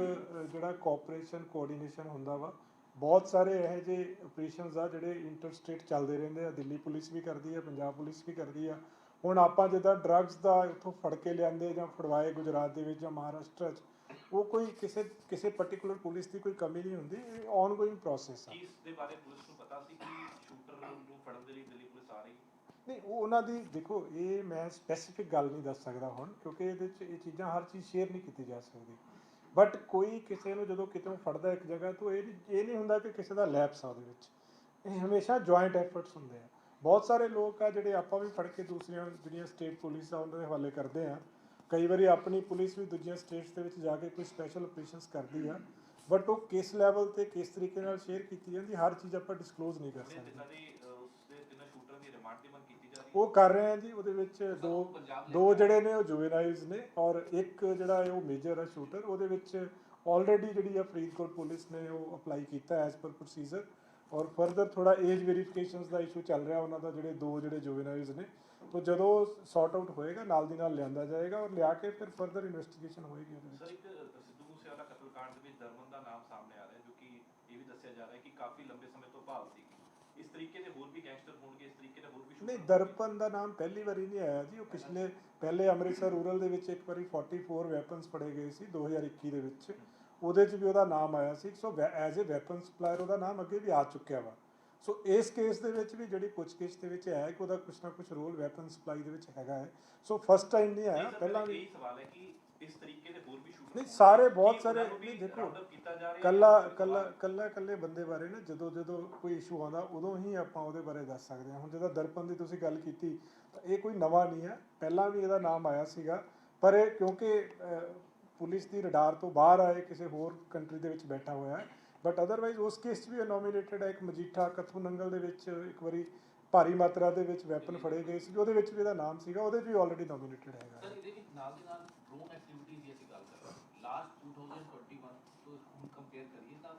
ਜਿਹੜਾ ਕੋਆਪਰੇਸ਼ਨ ਕੋਆਰਡੀਨੇਸ਼ਨ ਹੁੰਦਾ ਵਾ। ਬਹੁਤ ਸਾਰੇ ਇਹੋ ਜਿਹੇ ਆਪਰੇਸ਼ਨਸ ਆ ਜਿਹੜੇ ਇੰਟਰ ਸਟੇਟ ਚੱਲਦੇ ਰਹਿੰਦੇ ਆ। ਦਿੱਲੀ ਪੁਲਿਸ ਵੀ ਕਰਦੀ ਆ, ਪੰਜਾਬ ਪੁਲਿਸ ਵੀ ਕਰਦੀ ਆ। ਹੁਣ ਆਪਾਂ ਜਿੱਦਾਂ ਡਰੱਗਸ ਦਾ ਇੱਥੋਂ ਫੜ ਕੇ ਲਿਆਂਦੇ ਜਾਂ ਫੜਵਾਏ ਗੁਜਰਾਤ ਦੇ ਵਿੱਚ ਜਾਂ ਮਹਾਰਾਸ਼ਟਰ 'ਚ, ਉਹ ਕੋਈ ਕਿਸੇ ਪਰਟੀਕੂਲਰ ਪੁਲਿਸ ਦੀ ਕੋਈ ਕਮੀ ਨਹੀਂ ਹੁੰਦੀ। ਇਹ ਆਨਗੋਇੰਗ ਪ੍ਰੋਸੈਸ ਆ। ਇਸ ਦੇ ਬਾਰੇ ਪੁਲਿਸ ਨੂੰ ਪਤਾ ਸੀ ਕਿ ਸ਼ੂਟਰ ਨੂੰ ਫੜਨ ਦੇ ਲਈ ਦਿੱਲੀ ਪੁਲਿਸ ਆ ਰਹੀ? ਨਹੀਂ, ਉਹ ਉਹਨਾਂ ਦੀ ਦੇਖੋ, ਇਹ ਮੈਂ ਸਪੈਸੀਫਿਕ ਗੱਲ ਨਹੀਂ ਦੱਸ ਸਕਦਾ ਹੁਣ, ਕਿਉਂਕਿ ਇਹਦੇ 'ਚ ਇਹ ਚੀਜ਼ਾਂ ਹਰ ਚੀਜ਼ ਸ਼ੇਅਰ ਨਹੀਂ ਕੀਤੀ ਜਾ ਸਕਦੀ। ਬਟ ਕੋਈ ਕਿਸੇ ਨੂੰ ਜਦੋਂ ਕਿਤੋਂ ਫੜਦਾ ਇੱਕ ਜਗ੍ਹਾ ਤੋਂ, ਇਹ ਨਹੀਂ ਹੁੰਦਾ ਕਿ ਕਿਸੇ ਦਾ ਲੈਪਸ ਆ ਉਹਦੇ ਵਿੱਚ। ਇਹ ਹਮੇਸ਼ਾ ਜੁਆਇੰਟ ਐਫਰਟਸ ਹੁੰਦੇ ਆ। ਬਹੁਤ ਸਾਰੇ ਲੋਕ ਆ ਜਿਹੜੇ ਆਪਾਂ ਵੀ ਫੜ ਕੇ ਦੂਸਰੀਆਂ ਜਿਹੜੀਆਂ ਸਟੇਟ ਪੁਲਿਸ ਆ ਉਹਨਾਂ ਦੇ ਹਵਾਲੇ ਕਰਦੇ ਆ। ਕਈ ਵਾਰੀ ਆਪਣੀ ਪੁਲਿਸ ਵੀ ਦੂਜੀਆਂ ਸਟੇਟਸ ਦੇ ਵਿੱਚ ਜਾ ਕੇ ਕੋਈ ਸਪੈਸ਼ਲ ਆਪਰੇਸ਼ਨਸ ਕਰਦੀ ਆ, ਬਟ ਉਹ ਕਿਸ ਲੈਵਲ ਤੇ ਕਿਸ ਤਰੀਕੇ ਨਾਲ ਸ਼ੇਅਰ ਕੀਤੀ ਜਾਂਦੀ, ਹਰ ਚੀਜ਼ ਆਪਾਂ ਡਿਸਕਲੋਜ਼ ਨਹੀਂ ਕਰ ਸਕਦੇ। ਤਿੰਨਾਂ ਸ਼ੂਟਰਾਂ ਦੀ ਰਿਮਾਂਡ ਦੀ ਮੰਗ ਕੀਤੀ ਜਾ ਰਹੀ ਹੈ? ਉਹ ਕਰ ਰਹੇ ਆ ਜੀ। ਉਹਦੇ ਵਿੱਚ ਦੋ ਜਿਹੜੇ ਨੇ ਉਹ ਜੁਵੇਨਾਈਲਸ ਨੇ, ਔਰ ਇੱਕ ਜਿਹੜਾ ਹੈ ਉਹ ਮੇਜਰ ਆ ਸ਼ੂਟਰ। ਉਹਦੇ ਵਿੱਚ ਆਲਰੇਡੀ ਜਿਹੜੀ ਆ ਫਰੀਦਕੋਟ ਪੁਲਿਸ ਨੇ ਉਹ ਅਪਲਾਈ ਕੀਤਾ ਐਜ਼ ਪਰ ਪ੍ਰੋਸੀਜਰ, ਔਰ ਫਰਦਰ ਥੋੜਾ ਏਜ ਵੈਰੀਫਿਕੇਸ਼ਨਸ ਦਾ ਇਸ਼ੂ ਚੱਲ ਰਿਹਾ ਉਹਨਾਂ ਦਾ। ਜਿਹੜੇ ਜੁਵੇਨਾਈਲਸ ਨੇ, तो ਜਦੋਂ ਸੌਟ ਆਊਟ ਹੋਏਗਾ ਨਾਲ ਦੀ ਨਾਲ ਲਿਆਂਦਾ ਜਾਏਗਾ ਔਰ ਲਿਆ ਕੇ ਫਿਰ ਫਰਦਰ ਇਨਵੈਸਟੀਗੇਸ਼ਨ ਹੋਏਗੀ ਉਹਦੇ ਵਿੱਚ। ਸਰ ਇੱਕ ਸਿੱਧੂ ਮੂਸੇਵਾਲਾ ਕਤਲकांड ਦੇ ਵਿੱਚ ਦਰਮਨ ਦਾ ਨਾਮ ਸਾਹਮਣੇ ਆ ਰਿਹਾ, ਜੋ ਕਿ ਇਹ ਵੀ ਦੱਸਿਆ ਜਾ ਰਿਹਾ ਕਿ ਕਾਫੀ ਲੰਬੇ ਸਮੇਂ ਤੋਂ ਭਾਲ ਸੀ। ਇਸ ਤਰੀਕੇ ਦੇ ਹੋਰ ਵੀ ਗੈਂਗਸਟਰ ਹੋਣਗੇ, ਇਸ ਤਰੀਕੇ ਦੇ ਹੋਰ ਵੀ? ਨਹੀਂ, ਦਰਪਨ ਦਾ ਨਾਮ ਪਹਿਲੀ ਵਾਰੀ ਨਹੀਂ ਆਇਆ ਜੀ। ਉਹ ਪਹਿਲੇ ਅੰਮ੍ਰਿਤਸਰ ਰੂਰਲ ਦੇ ਵਿੱਚ ਇੱਕ ਵਾਰੀ 44 ਵੈਪਨਸ ਫੜੇ ਗਏ ਸੀ 2021 ਦੇ ਵਿੱਚ। ਉਹਦੇ 'ਚ ਵੀ ਉਹਦਾ ਨਾਮ ਆਇਆ ਸੀ। So as a weapon supplier ਉਹਦਾ ਨਾਮ ਅੱਗੇ ਵੀ ਆ ਚੁੱਕਿਆ ਵਾ। ਸੋ ਇਸ ਕੇਸ ਦੇ ਵਿੱਚ ਵੀ ਜਿਹੜੀ ਪੁੱਛਗਿੱਛ ਦੇ ਵਿੱਚ ਹੈ ਕਿ ਉਹਦਾ ਕੁਛ ਨਾ ਕੁਛ ਰੋਲ ਵੈਪਨ ਸਪਲਾਈ ਦੇ ਵਿੱਚ ਹੈਗਾ ਹੈ। ਸੋ ਫਸਟ ਟਾਈਮ ਨਹੀਂ ਆਇਆ, ਪਹਿਲਾਂ ਵੀ। ਇਹ ਸਵਾਲ ਹੈ ਕਿ ਇਸ ਤਰੀਕੇ ਦੇ ਹੋਰ ਵੀ ਸ਼ੂਟਰ ਨਹੀਂ, ਸਾਰੇ ਬਹੁਤ ਸਾਰੇ ਨਹੀਂ। ਦੇਖੋ, ਕੱਲੇ ਬੰਦੇ ਬਾਰੇ ਨਾ ਜਦੋਂ ਕੋਈ ਇਸ਼ੂ ਆਉਂਦਾ ਉਦੋਂ ਹੀ ਆਪਾਂ ਉਹਦੇ ਬਾਰੇ ਦੱਸ ਸਕਦੇ ਹਾਂ। ਹੁਣ ਜਦੋਂ ਦਰਪਨ ਦੀ ਤੁਸੀਂ ਗੱਲ ਕੀਤੀ ਤਾਂ ਇਹ ਕੋਈ ਨਵਾਂ ਨਹੀਂ ਹੈ, ਪਹਿਲਾਂ ਵੀ ਇਹਦਾ ਨਾਮ ਆਇਆ ਸੀਗਾ। ਪਰ ਇਹ ਕਿਉਂਕਿ ਪੁਲਿਸ ਦੀ ਰਡਾਰ ਤੋਂ ਬਾਹਰ ਆਏ, ਕਿਸੇ ਹੋਰ ਕੰਟਰੀ ਦੇ ਵਿੱਚ ਬੈਠਾ ਹੋਇਆ ਹੈ। ਬਟ ਅਦਰਵਾਈਜ਼ ਉਸ ਕੇਸ 'ਚ ਵੀ ਨੋਮੀਨੇਟਡ ਹੈ। ਇੱਕ ਮਜੀਠਾ ਕਥੂ ਨੰਗਲ ਦੇ ਵਿੱਚ ਇੱਕ ਵਾਰੀ ਭਾਰੀ ਮਾਤਰਾ ਦੇ ਵਿੱਚ ਵੈਪਨ ਫੜੇ ਗਏ ਸੀ, ਉਹਦੇ ਵਿੱਚ ਵੀ ਇਹਦਾ ਨਾਮ ਸੀਗਾ, ਉਹਦੇ 'ਚ ਵੀ ਆਲਰੇਡੀ ਨੋਮੀਨੇਟਡ ਹੈਗਾ। ਸਰ ਇਹਦੇ ਵਿੱਚ ਨਾਲ ਦੀ ਨਾਲ ਡਰੋਨ ਐਕਟੀਵਿਟੀਜ਼ ਦੀ ਅਸੀਂ ਗੱਲ ਕਰ ਰਹੇ ਹਾਂ। ਲਾਸਟ 2021 ਤੋਂ ਹੁਣ ਕੰਪੇਅਰ ਕਰੀਏ ਤਾਂ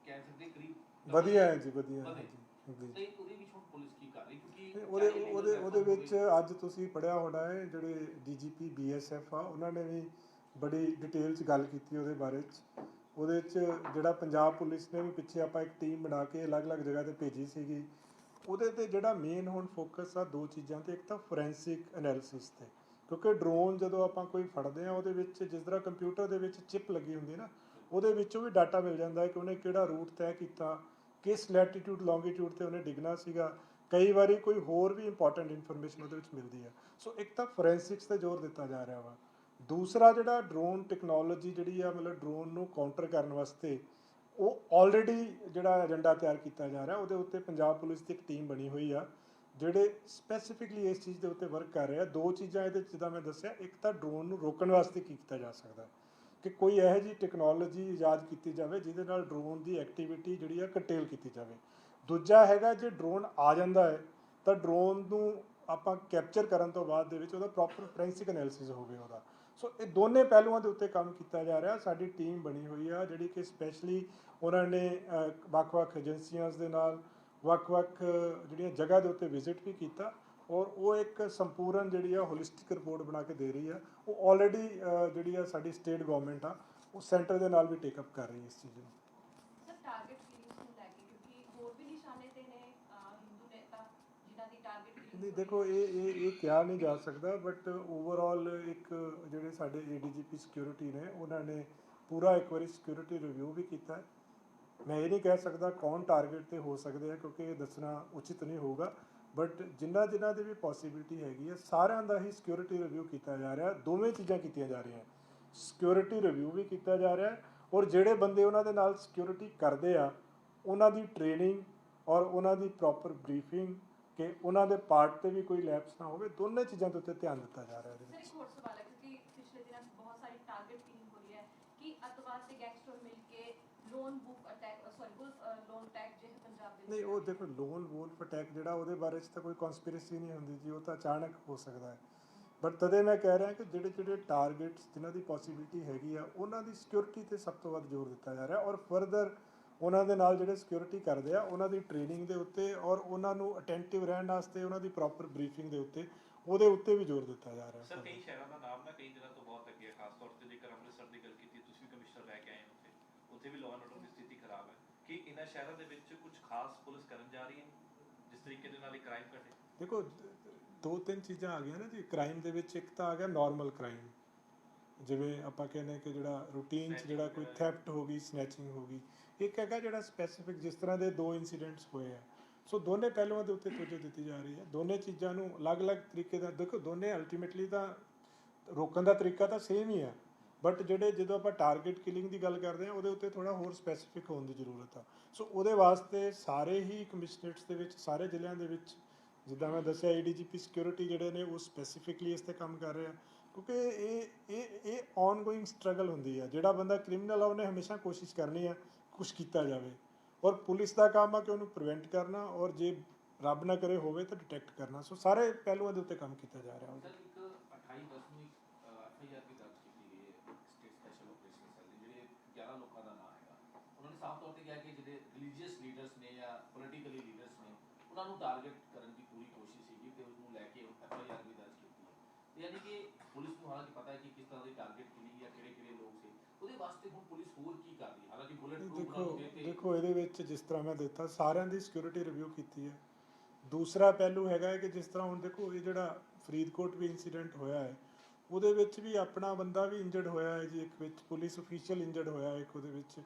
ਕਹਿ ਸਕਦੇ ਕਰੀਬ ਵਧੀਆ ਹੈ ਜੀ, ਵਧੀਆ ਹੈ ਜੀ। ਤੇ ਉਹਦੇ ਵਿੱਚ ਹੁਣ ਪੁਲਿਸ ਕੀ ਕਰ ਰਹੀ? ਕਿਉਂਕਿ ਉਹਦੇ ਵਿੱਚ ਅੱਜ ਤੁਸੀਂ ਪੜ੍ਹਿਆ ਹੋਣਾ ਹੈ, ਜਿਹੜੇ DGP BSF ਆ ਉਹਨਾਂ ਨੇ ਵੀ ਬੜੀ ਡਿਟੇਲ 'ਚ ਗੱਲ ਕੀਤੀ ਉਹਦੇ ਬਾਰੇ 'ਚ। ਉਹਦੇ 'ਚ ਜਿਹੜਾ ਪੰਜਾਬ ਪੁਲਿਸ ਨੇ ਵੀ ਪਿੱਛੇ ਆਪਾਂ ਇੱਕ ਟੀਮ ਬਣਾ ਕੇ ਅਲੱਗ-ਅਲੱਗ ਜਗ੍ਹਾ 'ਤੇ ਭੇਜੀ ਸੀਗੀ। ਉਹਦੇ 'ਤੇ ਜਿਹੜਾ ਮੇਨ ਹੁਣ ਫੋਕਸ ਆ ਦੋ ਚੀਜ਼ਾਂ 'ਤੇ। ਇੱਕ ਤਾਂ ਫੋਰੈਂਸਿਕ ਐਨਾਲਿਸਿਸ 'ਤੇ, ਕਿਉਂਕਿ ਡਰੋਨ ਜਦੋਂ ਆਪਾਂ ਕੋਈ ਫੜਦੇ ਆ ਉਹਦੇ ਵਿੱਚ ਜਿਸ ਤਰ੍ਹਾਂ ਕੰਪਿਊਟਰ ਦੇ ਵਿੱਚ ਚਿਪ ਲੱਗੀ ਹੁੰਦੀ ਨਾ, ਉਹਦੇ ਵਿੱਚੋਂ ਵੀ ਡਾਟਾ ਮਿਲ ਜਾਂਦਾ ਹੈ ਕਿ ਉਹਨੇ ਕਿਹੜਾ ਰੂਟ ਤੈਅ ਕੀਤਾ, ਕਿਸ ਲੈਟੀਟਿਊਡ ਲੌਂਗੀਟਿਊਡ 'ਤੇ ਉਹਨੇ ਡਿੱਗਣਾ ਸੀਗਾ। ਕਈ ਵਾਰੀ ਕੋਈ ਹੋਰ ਵੀ ਇੰਪੋਰਟੈਂਟ ਇਨਫੋਰਮੇਸ਼ਨ ਉਹਦੇ ਵਿੱਚ ਮਿਲਦੀ ਹੈ। ਸੋ ਇੱਕ ਤਾਂ ਫੋਰੈਂਸਿਕਸ 'ਤੇ ਜ਼ੋਰ ਦਿੱਤਾ ਜਾ ਰਿਹਾ ਵਾ। ਦੂਸਰਾ ਜਿਹੜਾ ਡਰੋਨ ਟੈਕਨੋਲੋਜੀ ਜਿਹੜੀ ਆ, ਮਤਲਬ ਡਰੋਨ ਨੂੰ ਕਾਊਂਟਰ ਕਰਨ ਵਾਸਤੇ ਉਹ ਆਲਰੇਡੀ ਜਿਹੜਾ ਏਜੰਡਾ ਤਿਆਰ ਕੀਤਾ ਜਾ ਰਿਹਾ, ਉਹਦੇ ਉੱਤੇ ਪੰਜਾਬ ਪੁਲਿਸ ਦੀ ਇੱਕ ਟੀਮ ਬਣੀ ਹੋਈ ਆ ਜਿਹੜੇ ਸਪੈਸੀਫਿਕਲੀ ਇਸ ਚੀਜ਼ ਦੇ ਉੱਤੇ ਵਰਕ ਕਰ ਰਹੇ ਆ। ਦੋ ਚੀਜ਼ਾਂ ਇਹਦੇ ਜਿੱਦਾਂ ਮੈਂ ਦੱਸਿਆ, ਇੱਕ ਤਾਂ ਡਰੋਨ ਨੂੰ ਰੋਕਣ ਵਾਸਤੇ ਕੀ ਕੀਤਾ ਜਾ ਸਕਦਾ ਕਿ ਕੋਈ ਇਹੋ ਜਿਹੀ ਟੈਕਨੋਲੋਜੀ ਇਜਾਦ ਕੀਤੀ ਜਾਵੇ ਜਿਹਦੇ ਨਾਲ ਡਰੋਨ ਦੀ ਐਕਟੀਵਿਟੀ ਜਿਹੜੀ ਆ ਕਰਟੇਲ ਕੀਤੀ ਜਾਵੇ। ਦੂਜਾ ਹੈਗਾ ਜੇ ਡਰੋਨ ਆ ਜਾਂਦਾ ਹੈ ਤਾਂ ਡਰੋਨ ਨੂੰ ਆਪਾਂ ਕੈਪਚਰ ਕਰਨ ਤੋਂ ਬਾਅਦ ਦੇ ਵਿੱਚ ਉਹਦਾ ਪ੍ਰੋਪਰ ਫੋਰੈਂਸਿਕ ਐਨਾਲਿਸਿਸ ਹੋਵੇ ਉਹਦਾ। ਸੋ ਇਹ ਦੋਨੇ ਪਹਿਲੂਆਂ ਦੇ ਉੱਤੇ ਕੰਮ ਕੀਤਾ ਜਾ ਰਿਹਾ। ਸਾਡੀ ਟੀਮ ਬਣੀ ਹੋਈ ਆ ਜਿਹੜੀ ਕਿ ਸਪੈਸ਼ਲੀ ਉਹਨਾਂ ਨੇ ਵੱਖ-ਵੱਖ ਏਜੰਸੀਆਂ ਦੇ ਨਾਲ ਵੱਖ-ਵੱਖ ਜਿਹੜੀਆਂ ਜਗ੍ਹਾ ਦੇ ਉੱਤੇ ਵਿਜ਼ਿਟ ਵੀ ਕੀਤਾ ਔਰ ਉਹ ਇੱਕ ਸੰਪੂਰਨ ਜਿਹੜੀ ਆ ਹੋਲਿਸਟਿਕ ਰਿਪੋਰਟ ਬਣਾ ਕੇ ਦੇ ਰਹੀ ਆ। ਉਹ ਆਲਰੇਡੀ ਜਿਹੜੀ ਆ ਸਾਡੀ ਸਟੇਟ ਗਵਰਨਮੈਂਟ ਆ ਉਹ ਸੈਂਟਰ ਦੇ ਨਾਲ ਵੀ ਟੇਕ ਅਪ ਕਰ ਰਹੀ ਹੈ ਇਸ ਚੀਜ਼ ਨੂੰ। ਸਰ ਟਾਰਗੇਟ ਕਿਲਿੰਗਸ ਨੂੰ ਲੈ ਕੇ ਕਿਉਂਕਿ ਹੋਰ ਵੀ ਨਿਸ਼ਾਨੇ ਤੇ ਨੇ ਹਿੰਦੂ ਨੇਤਾ ਜਿਨ੍ਹਾਂ ਦੀ ਟਾਰਗੇਟ ਕਿਲਿੰਗ ਨਹੀਂ ਦੇਖੋ ਇਹ ਕਿਹਾ ਨਹੀਂ ਜਾ ਸਕਦਾ ਬਟ ਓਵਰਆਲ ਇੱਕ ਜਿਹੜੇ ਸਾਡੇ ADGP ਸਿਕਿਉਰਿਟੀ ਨੇ ਉਹਨਾਂ ਨੇ ਪੂਰਾ ਇੱਕ ਵਾਰੀ ਸਿਕਿਉਰਿਟੀ ਰਿਵਿਊ ਵੀ ਕੀਤਾ। ਮੈਂ ਇਹ ਨਹੀਂ ਕਹਿ ਸਕਦਾ ਕੌਣ ਟਾਰਗੇਟ ਤੇ ਹੋ ਸਕਦੇ ਆ ਕਿਉਂਕਿ ਇਹ ਦੱਸਣਾ ਉਚਿਤ ਨਹੀਂ ਹੋਊਗਾ ਬਟ ਜਿਨ੍ਹਾਂ ਦੀ ਵੀ ਪੋਸੀਬਿਲਿਟੀ ਹੈਗੀ ਹੈ ਸਾਰਿਆਂ ਦਾ ਹੀ ਸਿਕਿਉਰਿਟੀ ਰਿਵਿਊ ਕੀਤਾ ਜਾ ਰਿਹਾ। ਦੋਵੇਂ ਚੀਜ਼ਾਂ ਕੀਤੀਆਂ ਜਾ ਰਹੀਆਂ, ਸਿਕਿਉਰਿਟੀ ਰਿਵਿਊ ਵੀ ਕੀਤਾ ਜਾ ਰਿਹਾ ਔਰ ਜਿਹੜੇ ਬੰਦੇ ਉਹਨਾਂ ਦੇ ਨਾਲ ਸਿਕਿਉਰਿਟੀ ਕਰਦੇ ਆ ਉਹਨਾਂ ਦੀ ਟ੍ਰੇਨਿੰਗ ਔਰ ਉਹਨਾਂ ਦੀ ਪ੍ਰੋਪਰ ਬਰੀਫਿੰਗ ਕਿ ਉਹਨਾਂ ਦੇ ਪਾਰਟ ਤੇ ਵੀ ਕੋਈ ਲੈਪਸ ਨਾ ਹੋਵੇ, ਦੋਨੇ ਚੀਜ਼ਾਂ ਦੇ ਉੱਤੇ ਧਿਆਨ ਦਿੱਤਾ ਜਾ ਰਿਹਾ ਇਹਦੇ ਸਰ ਵਿੱਚ। ਇੱਕ ਹੋਰ ਸਵਾਲ ਹੈ ਕਿਉਂਕਿ ਪਿਛਲੇ ਦਿਨਾਂ ਬਹੁਤ ਸਾਰੀ ਟਾਰਗੇਟ ਕਿਲਿੰਗ ਹੋ ਰਹੀ ਹੈ ਕਿ ਅੱਤਵਾਦ ਤੇ ਗੈਂਗਸਟਰ ਮਿਲ ਕੇ ਲੋਨ ਬੁੱਕ ਅਟੈਕ ਲੋਨ ਅਟੈਕ ਜੇ ਪੰਜਾਬ ਦੇ ਨਹੀਂ ਉਹ ਦੇਖੋ ਲੋਨ ਵੋਲਫ ਅਟੈਕ ਜਿਹੜਾ ਉਹਦੇ ਬਾਰੇ 'ਚ ਤਾਂ ਕੋਈ ਕਨਸਪੀਰੇਸੀ ਨਹੀਂ ਹੁੰਦੀ ਜੀ, ਉਹ ਤਾਂ ਅਚਾਨਕ ਹੋ ਸਕਦਾ ਹੈ ਬਟ ਤਦੇ ਮੈਂ ਕਹਿ ਰਿਹਾ ਕਿ ਜਿਹੜੇ ਟਾਰਗੇਟਸ ਜਿਨ੍ਹਾਂ ਦੀ ਪੋਸੀਬਿਲਿਟੀ ਹੈਗੀ ਆ ਉਹਨਾਂ ਦੀ ਸਿਕਿਉਰਿਟੀ ਤੇ ਸਭ ਤੋਂ ਵੱਧ ਜ਼ੋਰ ਦਿੱਤਾ ਜਾ ਰਿਹਾ ਔਰ ਫਰਦਰ ਉਹਨਾਂ ਦੇ ਨਾਲ ਜਿਹੜੇ ਸਿਕਿਉਰਿਟੀ ਕਰਦੇ ਆ ਉਹਨਾਂ ਦੀ ਟ੍ਰੇਨਿੰਗ ਦੇ ਉੱਤੇ ਔਰ ਉਹਨਾਂ ਨੂੰ ਅਟੈਂਟਿਵ ਰਹਿਣ ਵਾਸਤੇ ਉਹਨਾਂ ਦੀ ਪ੍ਰੋਪਰ ਬਰੀਫਿੰਗ ਦੇ ਉੱਤੇ ਉਹਦੇ ਉੱਤੇ ਵੀ ਜ਼ੋਰ ਦਿੱਤਾ ਜਾ ਰਿਹਾ। ਸਰ ਕਈ ਸ਼ਹਿਰਾਂ ਦਾ ਨਾਮ ਨਾ ਕਈ ਦਿਨਾਂ ਤੋਂ ਬਹੁਤ ਅੱਗੇ ਹੈ, ਖਾਸ ਤੌਰ ਤੇ ਜੇਕਰ ਅੰਮ੍ਰਿਤਸਰ ਦੀ ਗੱਲ ਕੀਤੀ, ਤੁਸੀਂ ਵੀ ਕਮਿਸ਼ਨਰ ਰਹਿ ਕੇ ਆਏ ਹੋ ਉੱਥੇ ਵੀ ਲਾਅ ਐਂਡ ਆਰਡਰ ਦੀ ਸਥਿਤੀ ਖਰਾਬ ਹੈ ਕਿ ਇਹਨਾਂ ਸ਼ਹਿਰਾਂ ਦੇ ਵਿੱਚ ਕੁਝ ਖਾਸ ਪੁਲਿਸ ਕਰਨ ਜਾ ਰਹੀ ਹੈ ਜਿਸ ਤਰੀਕੇ ਦੇ ਨਾਲ ਇਹ ਕ੍ਰਾਈਮ ਘਟੇ? ਦੇਖੋ ਦੋ ਤਿੰਨ ਚੀਜ਼ਾਂ ਆ ਗਈਆਂ ਨਾ ਜੀ ਕ੍ਰਾਈਮ ਦੇ ਵਿੱਚ। ਇੱਕ ਤਾਂ ਆ ਗਿਆ ਨਾਰਮਲ ਕ੍ਰਾਈਮ ਜਿਵੇਂ ਆਪਾਂ ਕਹਿੰਦੇ ਕਿ ਜਿਹੜਾ ਰੂਟੀਨ 'ਚ ਜਿਹੜਾ ਕੋਈ ਥੈਫਟ ਹੋ ਗਈ, ਸਨੈਚਿੰਗ ਹੋ ਗਈ। ਇੱਕ ਹੈਗਾ ਜਿਹੜਾ ਸਪੈਸੀਫਿਕ ਜਿਸ ਤਰ੍ਹਾਂ ਦੇ 2 ਇਨਸੀਡੈਂਟਸ ਹੋਏ ਆ। ਸੋ ਦੋਨੇ ਪਹਿਲੂਆਂ ਦੇ ਉੱਤੇ ਤੋਜਹ ਦਿੱਤੀ ਜਾ ਰਹੀ ਹੈ। ਦੋਨੇ ਚੀਜ਼ਾਂ ਨੂੰ ਅਲੱਗ-ਅਲੱਗ ਤਰੀਕੇ ਦਾ ਦੇਖੋ, ਦੋਨੇ ਅਲਟੀਮੇਟਲੀ ਤਾਂ ਰੋਕਣ ਦਾ ਤਰੀਕਾ ਤਾਂ ਸੇਮ ਹੀ ਆ ਬਟ ਜਦੋਂ ਆਪਾਂ ਟਾਰਗੇਟ ਕਿਲਿੰਗ ਦੀ ਗੱਲ ਕਰਦੇ ਹਾਂ ਉਹਦੇ ਉੱਤੇ ਥੋੜ੍ਹਾ ਹੋਰ ਸਪੈਸੀਫਿਕ ਹੋਣ ਦੀ ਜ਼ਰੂਰਤ ਆ। ਸੋ ਉਹਦੇ ਵਾਸਤੇ ਸਾਰੇ ਹੀ ਕਮਿਸ਼ਨਰੇਟਸ ਦੇ ਵਿੱਚ ਸਾਰੇ ਜ਼ਿਲ੍ਹਿਆਂ ਦੇ ਵਿੱਚ ਜਿੱਦਾਂ ਮੈਂ ਦੱਸਿਆ ADGP ਸਿਕਿਉਰਿਟੀ ਜਿਹੜੇ ਨੇ ਉਹ ਸਪੈਸੀਫਿਕਲੀ ਇਸ 'ਤੇ ਕੰਮ ਕਰ ਰਹੇ ਆ ਕਿਉਂਕਿ ਇਹ ਔਨਗੋਇੰਗ ਸਟਰਗਲ ਹੁੰਦੀ ਆ। ਜਿਹੜਾ ਬੰਦਾ ਕ੍ਰਿਮੀਨਲ ਆ ਉਹਨੇ ਹਮੇਸ਼ਾ ਕੋਸ਼ਿਸ਼ ਕਰਨੀ ਆ ਕੁਛ ਕੀਤਾ ਜਾਵੇ ਔਰ ਪੁਲਿਸ ਦਾ ਕੰਮ ਆ ਕਿ ਉਹਨੂੰ ਪ੍ਰੀਵੈਂਟ ਕਰਨਾ ਔਰ ਜੇ ਰੱਬ ਨਾ ਕਰੇ ਹੋਵੇ ਤਾਂ ਡਿਟੈਕਟ ਕਰਨਾ। ਸੋ ਸਾਰੇ ਪਹਿਲੂਆਂ ਦੇ ਉੱਤੇ ਕੰਮ ਕੀਤਾ ਜਾ ਰਿਹਾ ਸਰ ਇੱਕ 28/10 ਨੂੰ FIR ਵੀ ਦਰਜ ਕੀਤੀ ਗਈ ਹੈ ਸਟੇਟ ਸਪੈਸ਼ਲ ਆਪਰੇਸ਼ਨ ਸੈੱਲ ਦੇ ਜਿਹੜੇ 11 ਲੋਕਾਂ ਦਾ ਨਾਮ ਹੈਗਾ। ਉਹਨਾਂ ਨੇ ਸਾਫ਼ ਤੌਰ ਤੇ ਕਿਹਾ ਕਿ ਜਿਹੜੇ ਰਿਲੀਜੀਅਸ ਲੀਡਰਸ ਨੇ ਜਾਂ ਪੋਲੀਟੀਕਲੀ ਲੀਡਰਸ ਨੇ ਉਹਨਾਂ ਨੂੰ ਟਾਰਗੇਟ ਕਰਨ ਦੀ ਪੂਰੀ ਕੋਸ਼ਿਸ਼ ਸੀਗੀ ਤੇ ਉਸ ਨੂੰ ਲੈ ਕੇ FIR ਵੀ ਦਰਜ ਕੀਤੀ ਹੈ। ਯਾਨੀ ਕਿ ਪੁਲਿਸ ਨੂੰ ਹਾਲਾਂਕਿ ਪਤਾ ਹੈ ਕਿ ਕਿਸ ਤਰ੍ਹਾਂ ਦੀ ਟਾਰਗੇਟ ਕਿਲਿੰਗ ਜਾਂ ਕਿਹੜੇ ਲੋਕ ਸੀ, ਉਹਦੇ ਵਾਸਤੇ ਹੁਣ ਪੁਲਿਸ ਹੋਰ ਕੀ ਕਰ ਰਹੀ ਹੈ? ਹਾਲਾਂਕਿ ਬੁਲੇਟ ਪ੍ਰੂਫ ਦੇਖੋ ਇਹਦੇ ਵਿੱਚ ਜਿਸ ਤਰ੍ਹਾਂ ਮੈਂ ਦਿੱਤਾ ਸਾਰਿਆਂ ਦੀ ਸਿਕਿਉਰਿਟੀ ਰਿਵਿਊ ਕੀਤੀ ਹੈ। ਦੂਸਰਾ ਪਹਿਲੂ ਹੈਗਾ ਹੈ ਕਿ ਜਿਸ ਤਰ੍ਹਾਂ ਹੁਣ ਦੇਖੋ ਇਹ ਜਿਹੜਾ ਫਰੀਦਕੋਟ ਵੀ ਇਨਸੀਡੈਂਟ ਹੋਇਆ ਹੈ ਉਹਦੇ ਵਿੱਚ ਵੀ ਆਪਣਾ ਬੰਦਾ ਵੀ ਇੰਜਰਡ ਹੋਇਆ ਹੈ ਜੀ, ਇੱਕ ਵਿੱਚ ਪੁਲਿਸ ਅਫੀਸ਼ੀਅਲ ਇੰਜਰਡ ਹੋਇਆ ਇੱਕ ਉਹਦੇ ਵਿੱਚ।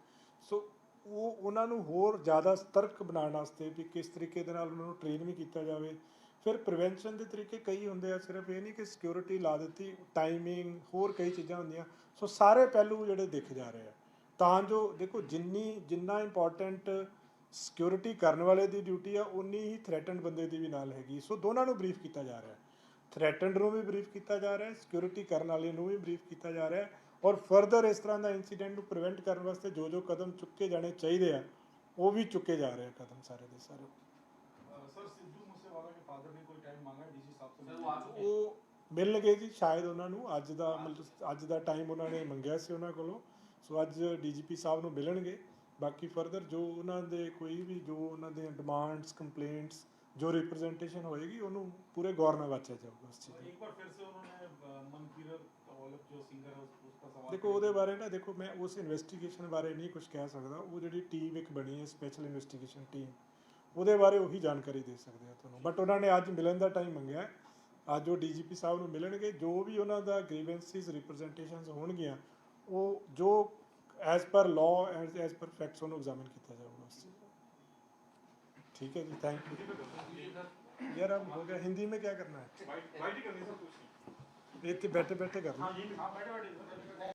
ਸੋ ਉਹਨਾਂ ਨੂੰ ਹੋਰ ਜ਼ਿਆਦਾ ਸਤਰਕ ਬਣਾਉਣ ਵਾਸਤੇ ਵੀ ਕਿਸ ਤਰੀਕੇ ਦੇ ਨਾਲ ਉਹਨਾਂ ਨੂੰ ਟ੍ਰੇਨ ਵੀ ਕੀਤਾ ਜਾਵੇ। ਫਿਰ ਪ੍ਰੀਵੈਂਸ਼ਨ ਦੇ ਤਰੀਕੇ ਕਈ ਹੁੰਦੇ ਆ, ਸਿਰਫ ਇਹ ਨਹੀਂ ਕਿ ਸਿਕਿਉਰਿਟੀ ਲਾ ਦਿੱਤੀ, ਟਾਈਮਿੰਗ ਹੋਰ ਕਈ ਚੀਜ਼ਾਂ ਹੁੰਦੀਆਂ। ਸੋ ਸਾਰੇ ਪਹਿਲੂ ਜਿਹੜੇ ਦਿਖ ਜਾ ਰਹੇ ਆ ਤਾਂ ਜੋ ਦੇਖੋ ਜਿੰਨਾ ਇੰਪੋਰਟੈਂਟ ਸਿਕਿਉਰਿਟੀ ਕਰਨ ਵਾਲੇ ਦੀ ਡਿਊਟੀ ਆ ਉਨੀ ਹੀ ਥ੍ਰੈਟਨਡ ਬੰਦੇ ਦੀ ਵੀ ਨਾਲ ਹੈਗੀ। ਸੋ ਦੋਨਾਂ ਨੂੰ ਬਰੀਫ ਕੀਤਾ ਜਾ ਰਿਹਾ, ਥ੍ਰੈਟਨਡ ਨੂੰ ਵੀ ਬਰੀਫ ਕੀਤਾ ਜਾ ਰਿਹਾ, ਸਿਕਿਉਰਿਟੀ ਕਰਨ ਵਾਲੇ ਨੂੰ ਵੀ ਬਰੀਫ ਕੀਤਾ ਜਾ ਰਿਹਾ ਔਰ ਫਰਦਰ ਇਸ ਤਰ੍ਹਾਂ ਦਾ ਇੰਸੀਡੈਂਟ ਨੂੰ ਪ੍ਰੀਵੈਂਟ ਕਰਨ ਵਾਸਤੇ ਜੋ ਕਦਮ ਚੁੱਕੇ ਜਾਣੇ ਚਾਹੀਦੇ ਆ ਉਹ ਵੀ ਚੁੱਕੇ ਜਾ ਰਹੇ ਆ ਕਦਮ ਸਾਰੇ ਦੇ ਸਾਰੇ। सर सिद्धू मूसेवाला के फादर ने कोई टाइम मांगा है डीसी साहब से? सर वो आ चुके ਉਹ ਮਿਲਣਗੇ ਜੀ ਸ਼ਾਇਦ ਉਹਨਾਂ ਨੂੰ ਅੱਜ ਦਾ ਟਾਈਮ ਉਹਨਾਂ ਨੇ ਮੰਗਿਆ ਸੀ ਉਹਨਾਂ ਕੋਲੋਂ। ਸੋ ਅੱਜ DGP ਸਾਹਿਬ ਨੂੰ ਮਿਲਣਗੇ। ਬਾਕੀ ਫਰਦਰ ਜੋ ਉਹਨਾਂ ਦੇ ਕੋਈ ਵੀ ਜੋ ਉਹਨਾਂ ਦੀਆਂ ਡਿਮਾਂਡਸ ਕੰਪਲੇਂਟਸ ਜੋ ਰਿਪਰੈਜ਼ੈਂਟੇਸ਼ਨ ਹੋਏਗੀ ਉਹਨੂੰ ਪੂਰੇ ਗੌਰ ਨਾਲ ਵਾਚਿਆ ਜਾਊਗਾ ਉਸ ਚੀਜ਼ ਨੂੰ। एक बार फिर से उन्होंने मनकीरत औलख जो सिंगर है उसका सवाल ਦੇਖੋ ਉਹਦੇ ਬਾਰੇ ਨਾ ਦੇਖੋ ਮੈਂ ਉਸ ਇਨਵੈਸਟੀਗੇਸ਼ਨ ਬਾਰੇ ਨਹੀਂ ਕੁਝ ਕਹਿ ਸਕਦਾ। ਉਹ ਜਿਹੜੀ ਟੀਮ ਇੱਕ ਬਣੀ ਹੈ ਸਪੈਸ਼ਲ ਇਨਵੈਸਟੀਗੇਸ਼ਨ ਟੀਮ ਉਹਦੇ ਬਾਰੇ ਉਹੀ ਜਾਣਕਾਰੀ ਦੇ ਸਕਦੇ ਆ ਤੁਹਾਨੂੰ ਬਟ ਉਹਨਾਂ ਨੇ ਅੱਜ ਮਿਲਣ ਦਾ ਟਾਈਮ ਮੰਗਿਆ। ਅੱਜ ਉਹ DGP ਸਾਹਿਬ ਨੂੰ ਮਿਲਣਗੇ, ਜੋ ਵੀ ਉਹਨਾਂ ਦਾ ਗ੍ਰੀਵੈਂਸਿਸ ਰਿਪਰੈਜ਼ੈਂਟੇਸ਼ਨਸ ਹੋਣਗੀਆਂ ਉਹ ਜੋ as per law as per facts ਉਹਨੂੰ ਐਗਜ਼ਾਮਿਨ ਕੀਤਾ ਜਾਊਗਾ ਉਸ ਚੀਜ਼। ठीक है जी, थैंक यू। यार अब हो गया, हिंदी में क्या करना है? वाइट ही करनी सर कुछ बैठे बैठे करना। हाँ बैठे बैठे